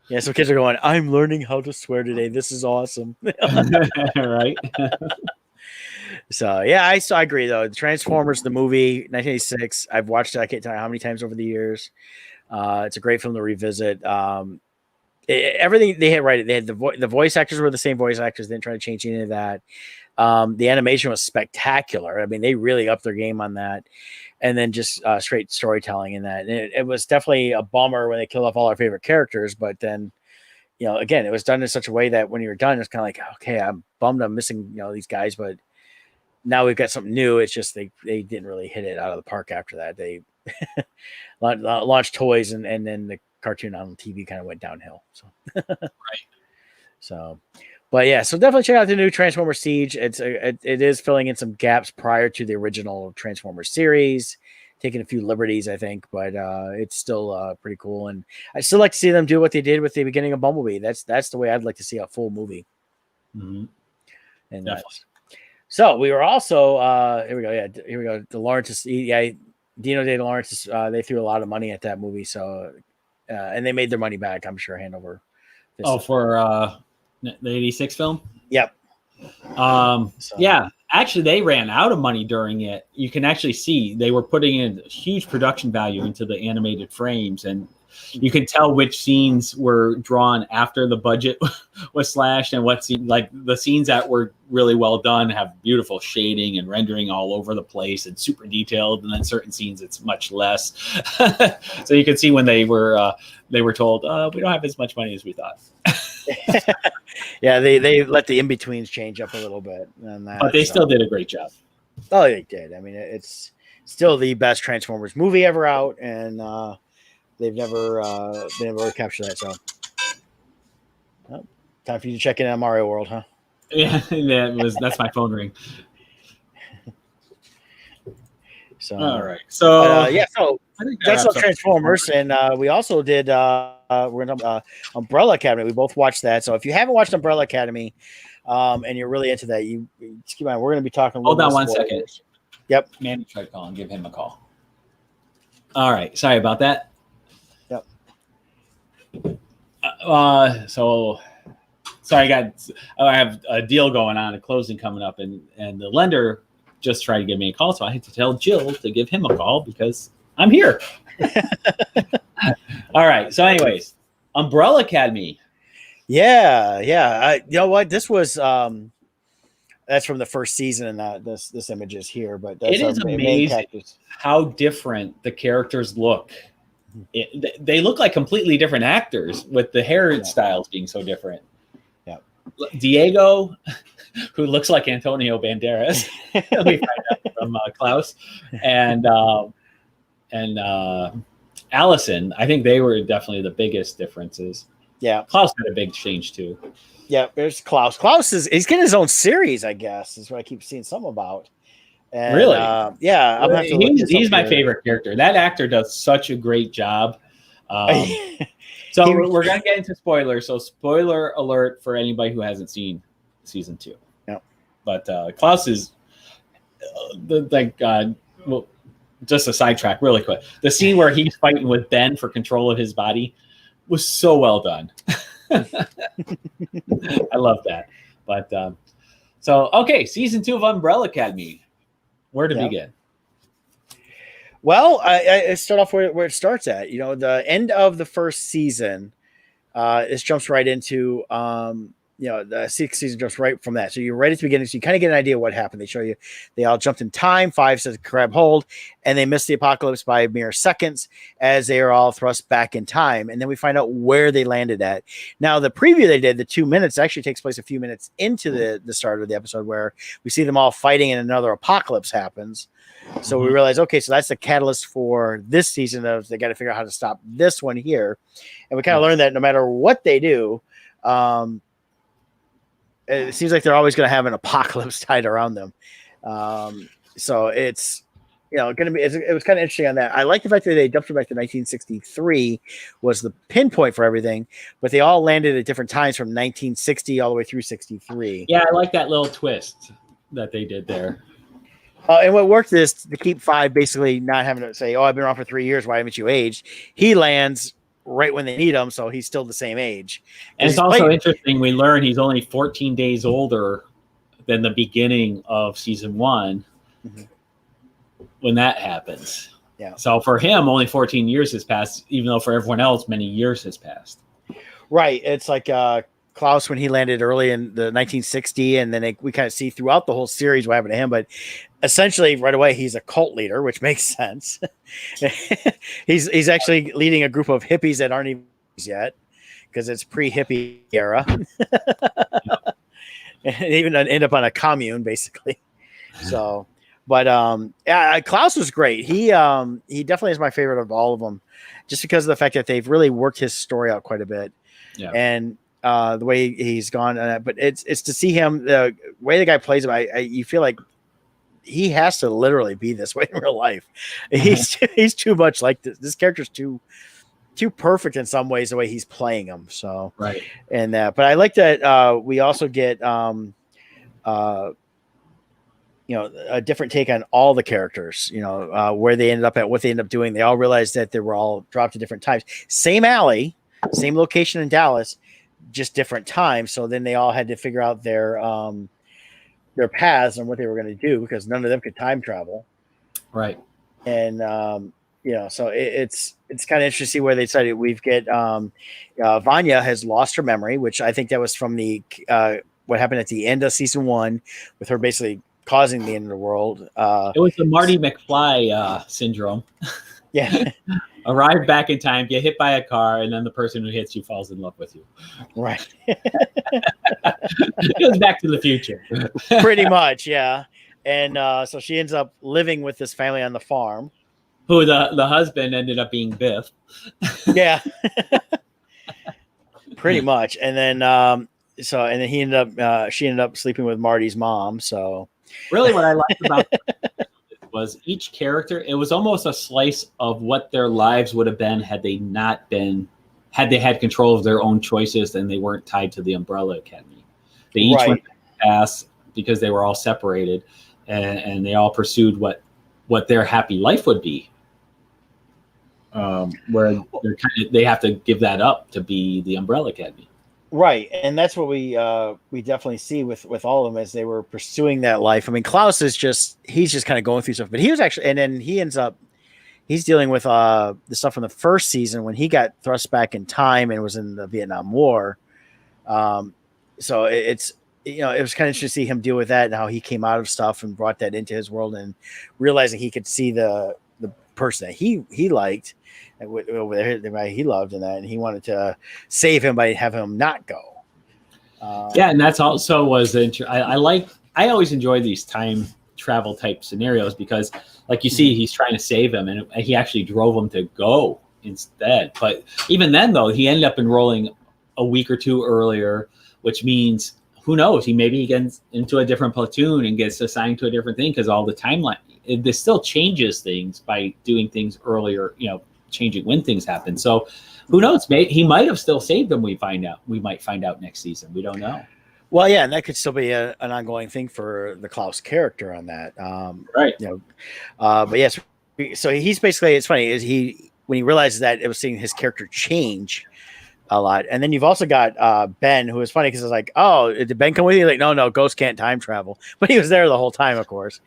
Yeah, so kids are going, "I'm learning how to swear today. This is awesome." Right? So yeah, I agree though. The Transformers, the movie, 1986. I've watched it. I can't tell you how many times over the years. It's a great film to revisit. Everything they had right. They had the voice actors were the same voice actors. They didn't try to change any of that. The animation was spectacular. I mean, they really upped their game on that. And then just straight storytelling in that. And it was definitely a bummer when they killed off all our favorite characters. But then, again, it was done in such a way that when you were done, it's kind of like, okay, I'm bummed I'm missing, these guys, but now we've got something new. It's just they didn't really hit it out of the park after that. They launched toys, and then the cartoon on TV kind of went downhill. So Right. So, but yeah, so definitely check out the new Transformers Siege. It is filling in some gaps prior to the original Transformers series, taking a few liberties, I think, but it's still pretty cool. And I still like to see them do what they did with the beginning of Bumblebee. That's the way I'd like to see a full movie. Mm-hmm. And so we were also here we go. Yeah, here we go. The Laurentiis, yeah, Dino De Laurentiis. They threw a lot of money at that movie, so and they made their money back. I'm sure hand over. For the 86 film? Yep. Yeah, actually they ran out of money during it. You can actually see they were putting in huge production value into the animated frames, and you can tell which scenes were drawn after the budget was slashed and what scene, like the scenes that were really well done have beautiful shading and rendering all over the place and super detailed, and then certain scenes it's much less. So you can see when they were told we don't have as much money as we thought. Yeah, they let the in-betweens change up a little bit, but they still did a great job. Oh, they did. I mean, it's still the best Transformers movie ever out, and they've never been able to capture that. So, time for you to check in on Mario World, huh? Yeah, that's my phone ring. So, all right. So so that's all Transformers, and we also did we're in Umbrella Academy. We both watched that. So if you haven't watched Umbrella Academy, and you're really into that, you just keep in mind we're going to be talking. Hold on one second. Yep. Manny tried calling. Give him a call. All right. Sorry about that. Yep. So sorry, I have a deal going on, a closing coming up, and the lender just tried to give me a call, so I had to tell Jill to give him a call because I'm here. All right. So, anyways, Umbrella Academy. Yeah. You know what? This was that's from the first season, and this image is here. But that's it is amazing how different the characters look. They look like completely different actors with the hairstyles being so different. Yeah. Diego, who looks like Antonio Banderas, we find out from Klaus, and Allison. I think they were definitely the biggest differences. Yeah, Klaus had a big change too. Yeah, there's Klaus. He's getting his own series, I guess, is what I keep seeing some about. And, really? Yeah, he's my favorite character. That actor does such a great job. So we're gonna get into spoilers. So spoiler alert for anybody who hasn't seen season 2. Yeah, but Klaus is well, just a sidetrack really quick. The scene where he's fighting with Ben for control of his body was so well done. I love that. But okay, season 2 of Umbrella Academy. Where to begin? Well, I start off where it starts at. The end of the first season, this jumps right into the sixth season jumps right from that. So you're right at the beginning, so you kind of get an idea of what happened. They show you they all jumped in time. 5 says grab hold, and they missed the apocalypse by mere seconds as they are all thrust back in time. And then we find out where they landed at. Now, the preview they did, the 2 minutes, actually takes place a few minutes into the start of the episode, where we see them all fighting and another apocalypse happens. So we realize, okay, so that's the catalyst for this season of they got to figure out how to stop this one here. And we kind of learned that no matter what they do, it seems like they're always going to have an apocalypse tied around them. So it's, going to be, it was kind of interesting on that. I like the fact that they jumped back to 1963 was the pinpoint for everything, but they all landed at different times from 1960 all the way through 63. Yeah, I like that little twist that they did there. And what worked is to keep 5 basically not having to say, I've been around for 3 years. Why haven't you aged? He lands right when they need him, so he's still the same age. And it's also interesting. We learn he's only 14 days older than the beginning of season 1 when that happens. Yeah. So for him, only 14 years has passed, even though for everyone else, many years has passed. Right. It's like Klaus when he landed early in the 1960, and then we kind of see throughout the whole series what happened to him. But essentially, right away, he's a cult leader, which makes sense. he's actually leading a group of hippies that aren't even yet, because it's pre-hippie era. And even end up on a commune, basically. So, but yeah, Klaus was great. He definitely is my favorite of all of them, just because of the fact that they've really worked his story out quite a bit. Yeah. And the way he's gone, but it's to see him, the way the guy plays him. You feel like he has to literally be this way in real life. He's too much like this. This character's too perfect in some ways the way he's playing him. So right. And but I like that we also get a different take on all the characters. Where they ended up at, what they ended up doing. They all realized that they were all dropped at different times. Same alley, same location in Dallas, just different times. So then they all had to figure out their paths and what they were going to do, because none of them could time travel. Right. And so it's kind of interesting to see where they decided. We've get Vanya has lost her memory, which I think that was from the what happened at the end of season 1 with her basically causing the end of the world. It was the Marty McFly syndrome. Yeah. Arrive back in time, get hit by a car, and then the person who hits you falls in love with you. Right. It goes Back to the Future. Pretty much, yeah. And so she ends up living with this family on the farm. Who the husband ended up being Biff. Yeah. Pretty much. And then she ended up sleeping with Marty's mom. So really what I liked about was each character, it was almost a slice of what their lives would have been had they had control of their own choices and they weren't tied to the Umbrella Academy. They each went past because they were all separated, and they all pursued what their happy life would be. Where they have to give that up to be the Umbrella Academy. Right, and that's what we definitely see with all of them as they were pursuing that life. I mean, Klaus he's just kind of going through stuff, but he was actually, and then he's dealing with the stuff from the first season when he got thrust back in time and was in the Vietnam War. So it was kind of interesting to see him deal with that and how he came out of stuff and brought that into his world, and realizing he could see the person that he liked over there, the guy he loved, and that, and he wanted to save him by having him not go. And that's also was I always enjoy these time travel type scenarios, because like you see, he's trying to save him, and he actually drove him to go instead. But even then, though, he ended up enrolling a week or two earlier, which means who knows, he gets into a different platoon and gets assigned to a different thing, because all the timeline, this still changes things by doing things earlier, changing when things happen. So who knows, he might have still saved them. We might find out next season. We don't know. Well, yeah, and that could still be an ongoing thing for the Klaus character on that. Right. But yes, so he's basically, it's funny, when he realizes that, it was seeing his character change a lot. And then you've also got Ben, who is funny because it's like, oh, did Ben come with you? Like, no, Ghost can't time travel. But he was there the whole time, of course.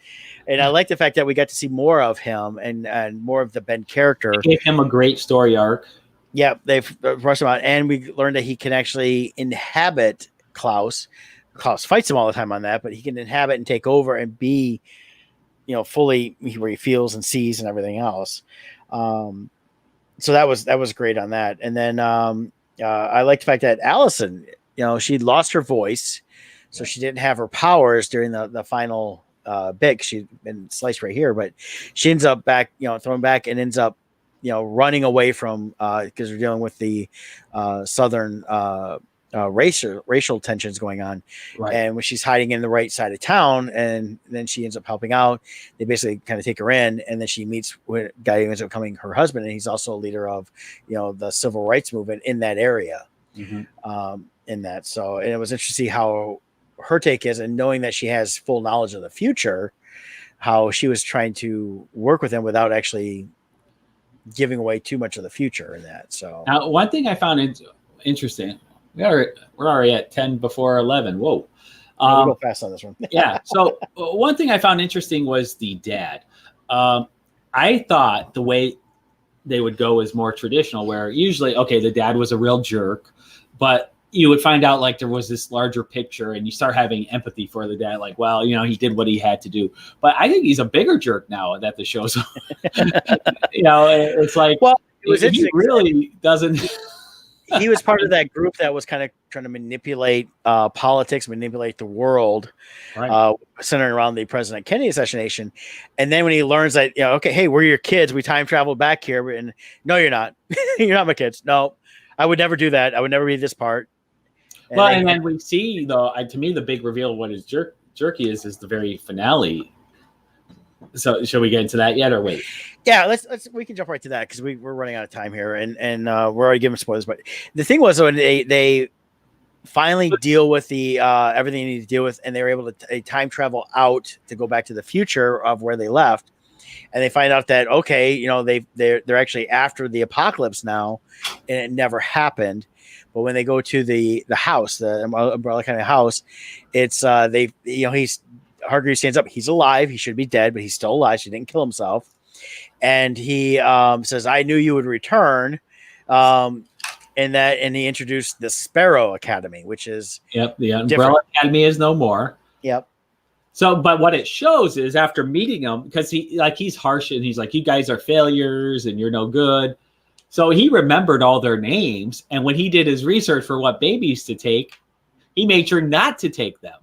And I like the fact that we got to see more of him and more of the Ben character. They gave him a great story arc. Yeah, they've rushed him out. And we learned that he can actually inhabit Klaus. Klaus fights him all the time on that, but he can inhabit and take over and be, fully where he feels and sees and everything else. So that was great on that. And then I like the fact that Allison, she lost her voice, so she didn't have her powers during the final bit. She'd been sliced right here, but she ends up back, thrown back, and ends up, running away from because we're dealing with the southern racial tensions going on. Right. And when she's hiding in the right side of town, and then she ends up helping out, they basically kind of take her in, and then she meets with a guy who ends up becoming her husband, and he's also a leader of the civil rights movement in that area. In that, so, and it was interesting to see how her take is, and knowing that she has full knowledge of the future, how she was trying to work with him without actually giving away too much of the future in that. So now, one thing I found interesting, we're already at 10 before 11. Whoa. We go fast on this one. Yeah. So one thing I found interesting was the dad. I thought the way they would go is more traditional, where usually, okay, the dad was a real jerk, but you would find out like there was this larger picture and you start having empathy for the dad. Like, well, he did what he had to do, but I think he's a bigger jerk now that the show's, it's like, well, it was he really doesn't. He was part of that group that was kind of trying to manipulate politics, manipulate the world, right. Centering around the President Kennedy assassination. And then when he learns that, okay, hey, we're your kids. We time traveled back here. And no, you're not. You're not my kids. No, I would never do that. I would never read this part. And then we see, though, to me, the big reveal of what his jerky is the very finale. So should we get into that yet or wait? Yeah, we can jump right to that because we're running out of time here and we're already giving spoilers. But the thing was, when they finally deal with the everything they need to deal with, and they were able to time travel out to go back to the future of where they left, and they find out that they're actually after the apocalypse now, and it never happened. But when they go to the house, the Umbrella kind of house, it's Hargreaves stands up. He's alive. He should be dead, but he's still alive. He didn't kill himself. And he says, "I knew you would return." And he introduced the Sparrow Academy, which is the Umbrella Academy is no more. Yep. So, but what it shows is after meeting him, because he's harsh and he's like, "You guys are failures and you're no good." So he remembered all their names, and when he did his research for what babies to take, he made sure not to take them.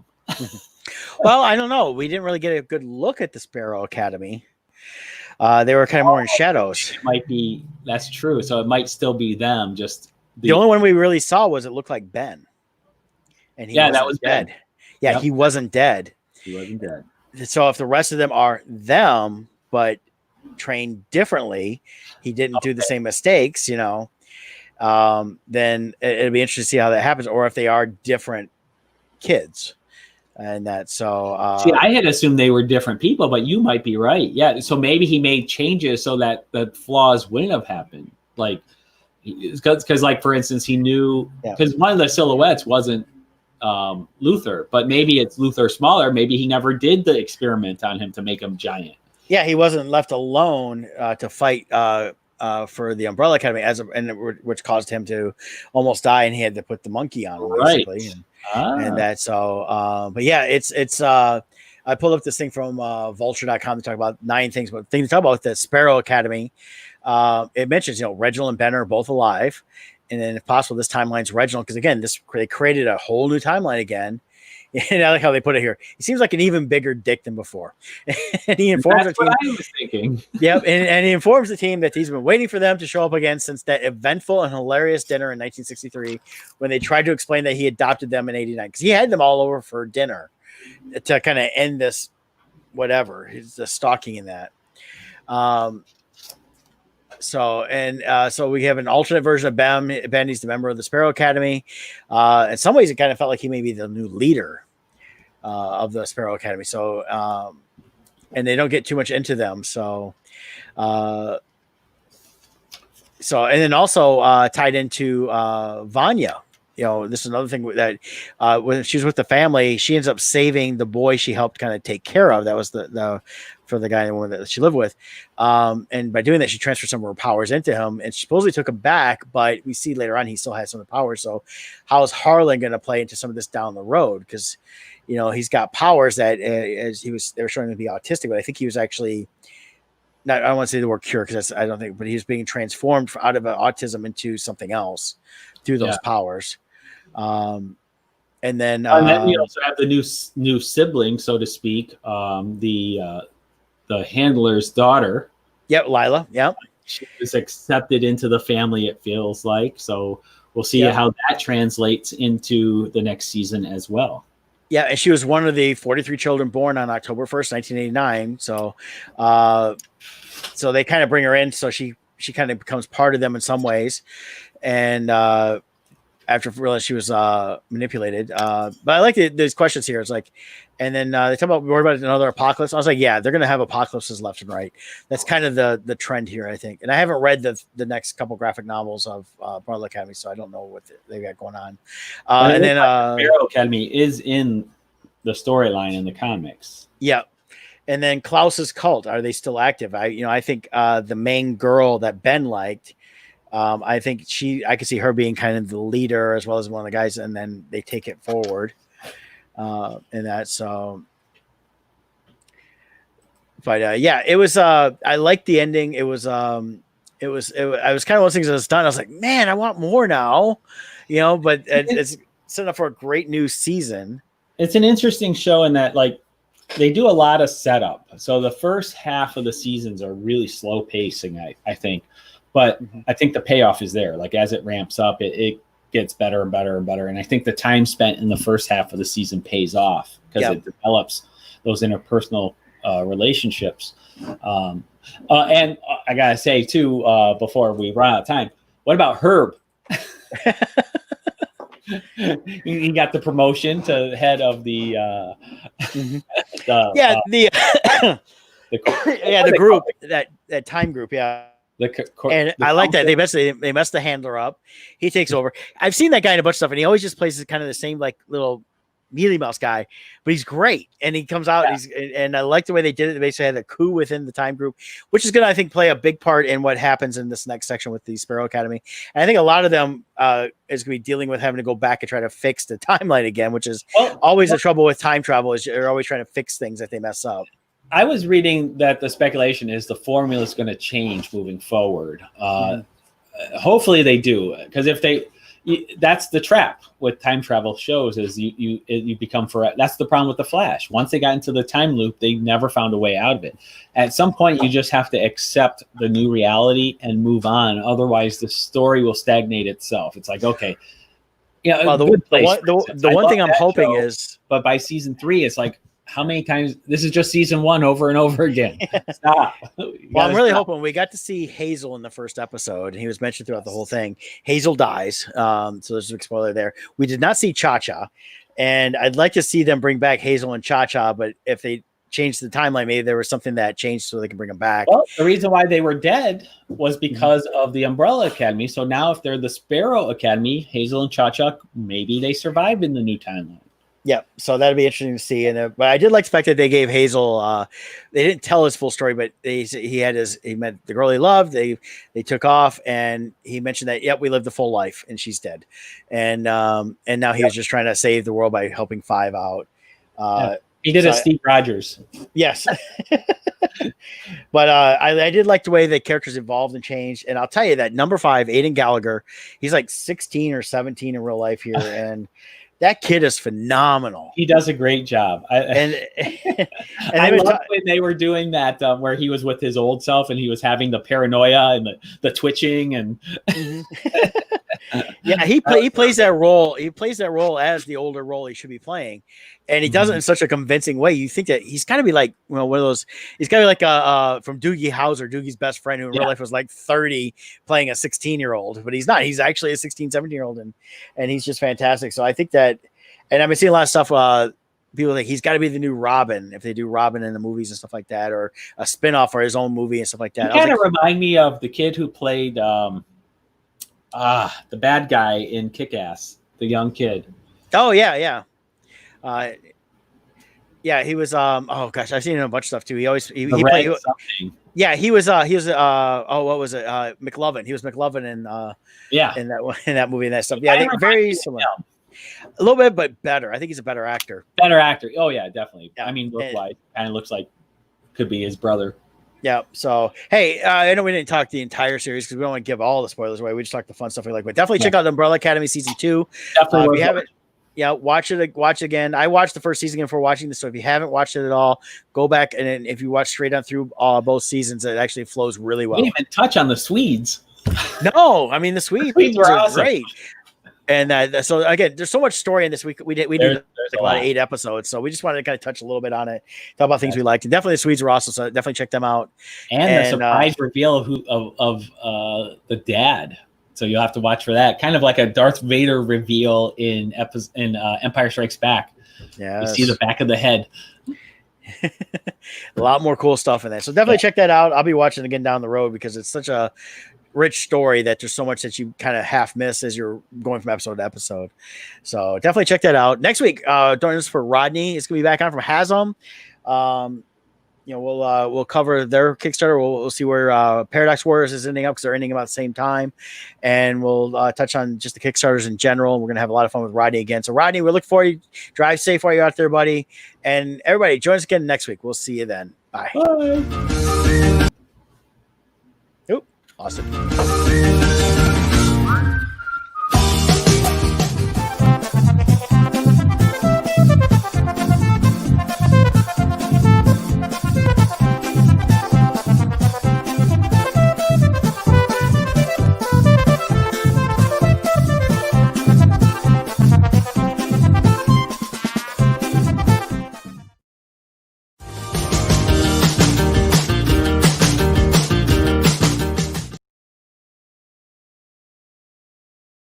Well, I don't know. We didn't really get a good look at the Sparrow Academy. They were kind of more in shadows. It might be, that's true. So it might still be them. Just the only one we really saw was it looked like Ben, and that was dead. Ben. Yeah, yep. He wasn't dead. He wasn't dead. So if the rest of them are them, but trained differently, he didn't do the same mistakes, then it'd be interesting to see how that happens, or if they are different kids. And that see, I had assumed they were different people, but you might be right. Yeah, so maybe he made changes so that the flaws wouldn't have happened. Like, because like for instance, he knew because one of the silhouettes wasn't Luthor, but maybe it's Luthor smaller. Maybe he never did the experiment on him to make him giant. Yeah, he wasn't left alone to fight for the Umbrella Academy, which caused him to almost die, and he had to put the monkey on him, basically. Right. And that's but yeah, it's I pulled up this thing from vulture.com to talk about 9 things, but the thing to talk about the Sparrow Academy, it mentions Reginald and Ben are both alive, and then if possible this timeline's Reginald, because again they created a whole new timeline again. And I like how they put it here. He seems like an even bigger dick than before. And he informs the team. What I was thinking. Yep, and he informs the team that he's been waiting for them to show up again since that eventful and hilarious dinner in 1963 when they tried to explain that he adopted them in '89 because he had them all over for dinner to kind of end this whatever his stalking in that. So we have an alternate version of Ben. Ben, he's the member of the Sparrow Academy. In some ways, it kind of felt like he may be the new leader of the Sparrow Academy. So, and they don't get too much into them. So, and then also tied into Vanya. This is another thing that when she's with the family, she ends up saving the boy she helped kind of take care of. That was the for the guy and woman that she lived with. And by doing that, she transferred some of her powers into him, and she supposedly took him back, but we see later on he still has some of the powers. So how is Harlan going to play into some of this down the road? Because, he's got powers that they were showing him to be autistic, but I think he was actually I don't want to say the word cure because I don't think, but he was being transformed out of autism into something else through those powers. And then we also have the new sibling, so to speak, the handler's daughter. Yep, Lila. Yep, she was accepted into the family. It feels like so. We'll see how that translates into the next season as well. Yeah, and she was one of the 43 children born on October 1st, 1989. So, so they kind of bring her in, so she kind of becomes part of them in some ways, and after realizing she was manipulated. But I like these questions here. It's like, and then they talk about worried about another apocalypse. I was like, yeah, they're going to have apocalypses left and right. That's kind of the trend here, I think. And I haven't read the next couple graphic novels of Umbrella Academy, so I don't know what they got going on. And then Sparrow Academy is in the storyline in the comics. Yeah. And then Klaus's cult, are they still active? I think the main girl that Ben liked, I think I could see her being kind of the leader as well as one of the guys, and then they take it forward. And that's but yeah, it was I liked the ending. I was kind of one of those things that was done. I was like, man, I want more now, but it's set up for a great new season. It's an interesting show in that, like, they do a lot of setup. So the first half of the seasons are really slow pacing, I think. But I think the payoff is there. Like, as it ramps up, it gets better and better and better. And I think the time spent in the first half of the season pays off because it develops those interpersonal relationships. And I got to say, too, before we run out of time, what about Herb? He got the promotion to head of the the group, that time group, and I like that they messed the handler up. He takes over. I've seen that guy in a bunch of stuff, and he always just plays kind of the same like little mealy mouse guy, but he's great. And he comes out and I like the way they did it. They basically had a coup within the time group, which is going to, I think, play a big part in what happens in this next section with the Sparrow Academy. And I think a lot of them is going to be dealing with having to go back and try to fix the timeline again, which is always the trouble with time travel, is you're always trying to fix things that they mess up. I was reading that the speculation is the formula is going to change moving forward. Hopefully they do, because that's the trap with time travel shows, is you become forever. That's the problem with the Flash. Once they got into the time loop, they never found a way out of it. At some point, you just have to accept the new reality and move on. Otherwise, the story will stagnate itself. It's like, okay, the one thing I'm hoping is, but by season 3, it's like, how many times? This is just season 1 over and over again. Stop. Well, I'm really hoping. We got to see Hazel in the first episode, and he was mentioned throughout the whole thing. Hazel dies. So there's a big spoiler there. We did not see Cha-Cha, and I'd like to see them bring back Hazel and Cha-Cha, but if they changed the timeline, maybe there was something that changed so they can bring them back. Well, the reason why they were dead was because of the Umbrella Academy. So now if they're the Sparrow Academy, Hazel and Cha-Cha, maybe they survived in the new timeline. Yeah, so that'd be interesting to see. And but I did like the fact that they gave Hazel. They didn't tell his full story, but he met the girl he loved. They took off, and he mentioned that we lived a full life, and she's dead, and now he was just trying to save the world by helping Five out. He did Steve Rogers. Yes, but I did like the way the characters evolved and changed. And I'll tell you that number 5, Aidan Gallagher, he's like 16 or 17 in real life here, and that kid is phenomenal. He does a great job. I love when they were doing that where he was with his old self and he was having the paranoia and the twitching and. Yeah, he plays that role. He plays that role as the older role he should be playing, and he does it in such a convincing way. You think that he's got to be like, one of those. He's got to be like from Doogie Howser, Doogie's best friend, who in real life was like 30, playing a 16-year-old, but he's not. He's actually a 16, 17-year-old, and he's just fantastic. So I think that, and I've been seeing a lot of stuff. People think he's got to be the new Robin if they do Robin in the movies and stuff like that, or a spinoff or his own movie and stuff like that. You kind of remind me of the kid who played. The bad guy in Kick-Ass, the young kid. Oh yeah. He was oh gosh, I've seen him in a bunch of stuff too. He played something. Yeah, he was what was it? McLovin. He was McLovin in that movie and that stuff. Yeah, I think very similar. A little bit, but better. I think he's a better actor. Oh yeah, definitely. Yeah. I mean, look-wise, kind of looks like could be his brother. Yeah. So, hey, I know we didn't talk the entire series because we don't want to give all the spoilers away. We just talked the fun stuff we like. But definitely check out Umbrella Academy season 2. Definitely. If you haven't, watch it. Watch again. I watched the first season again before watching this. So if you haven't watched it at all, go back and if you watch straight on through both seasons, it actually flows really well. We didn't even touch on the Swedes. No, I mean the Swedes were awesome. Great. And so again, there's so much story in this. We did like a lot of 8 episodes, so we just wanted to kind of touch a little bit on it, talk about things we liked. And definitely the Swedes were awesome, so definitely check them out. And the surprise reveal of the dad. So you'll have to watch for that. Kind of like a Darth Vader reveal in Empire Strikes Back. Yeah, you see the back of the head. A lot more cool stuff in there. So definitely check that out. I'll be watching again down the road because it's such a rich story that there's so much that you kind of half miss as you're going from episode to episode. So definitely check that out. Next week, join us for Rodney. It's gonna be back on from Haslam. We'll cover their Kickstarter. We'll see where Paradox Warriors is ending up, because they're ending about the same time, and we'll touch on just the Kickstarters in general. We're gonna have a lot of fun with Rodney again. So Rodney, we look forward to you. Drive safe while you're out there, buddy, and everybody join us again next week. We'll see you then. Bye. Bye. Oop, awesome.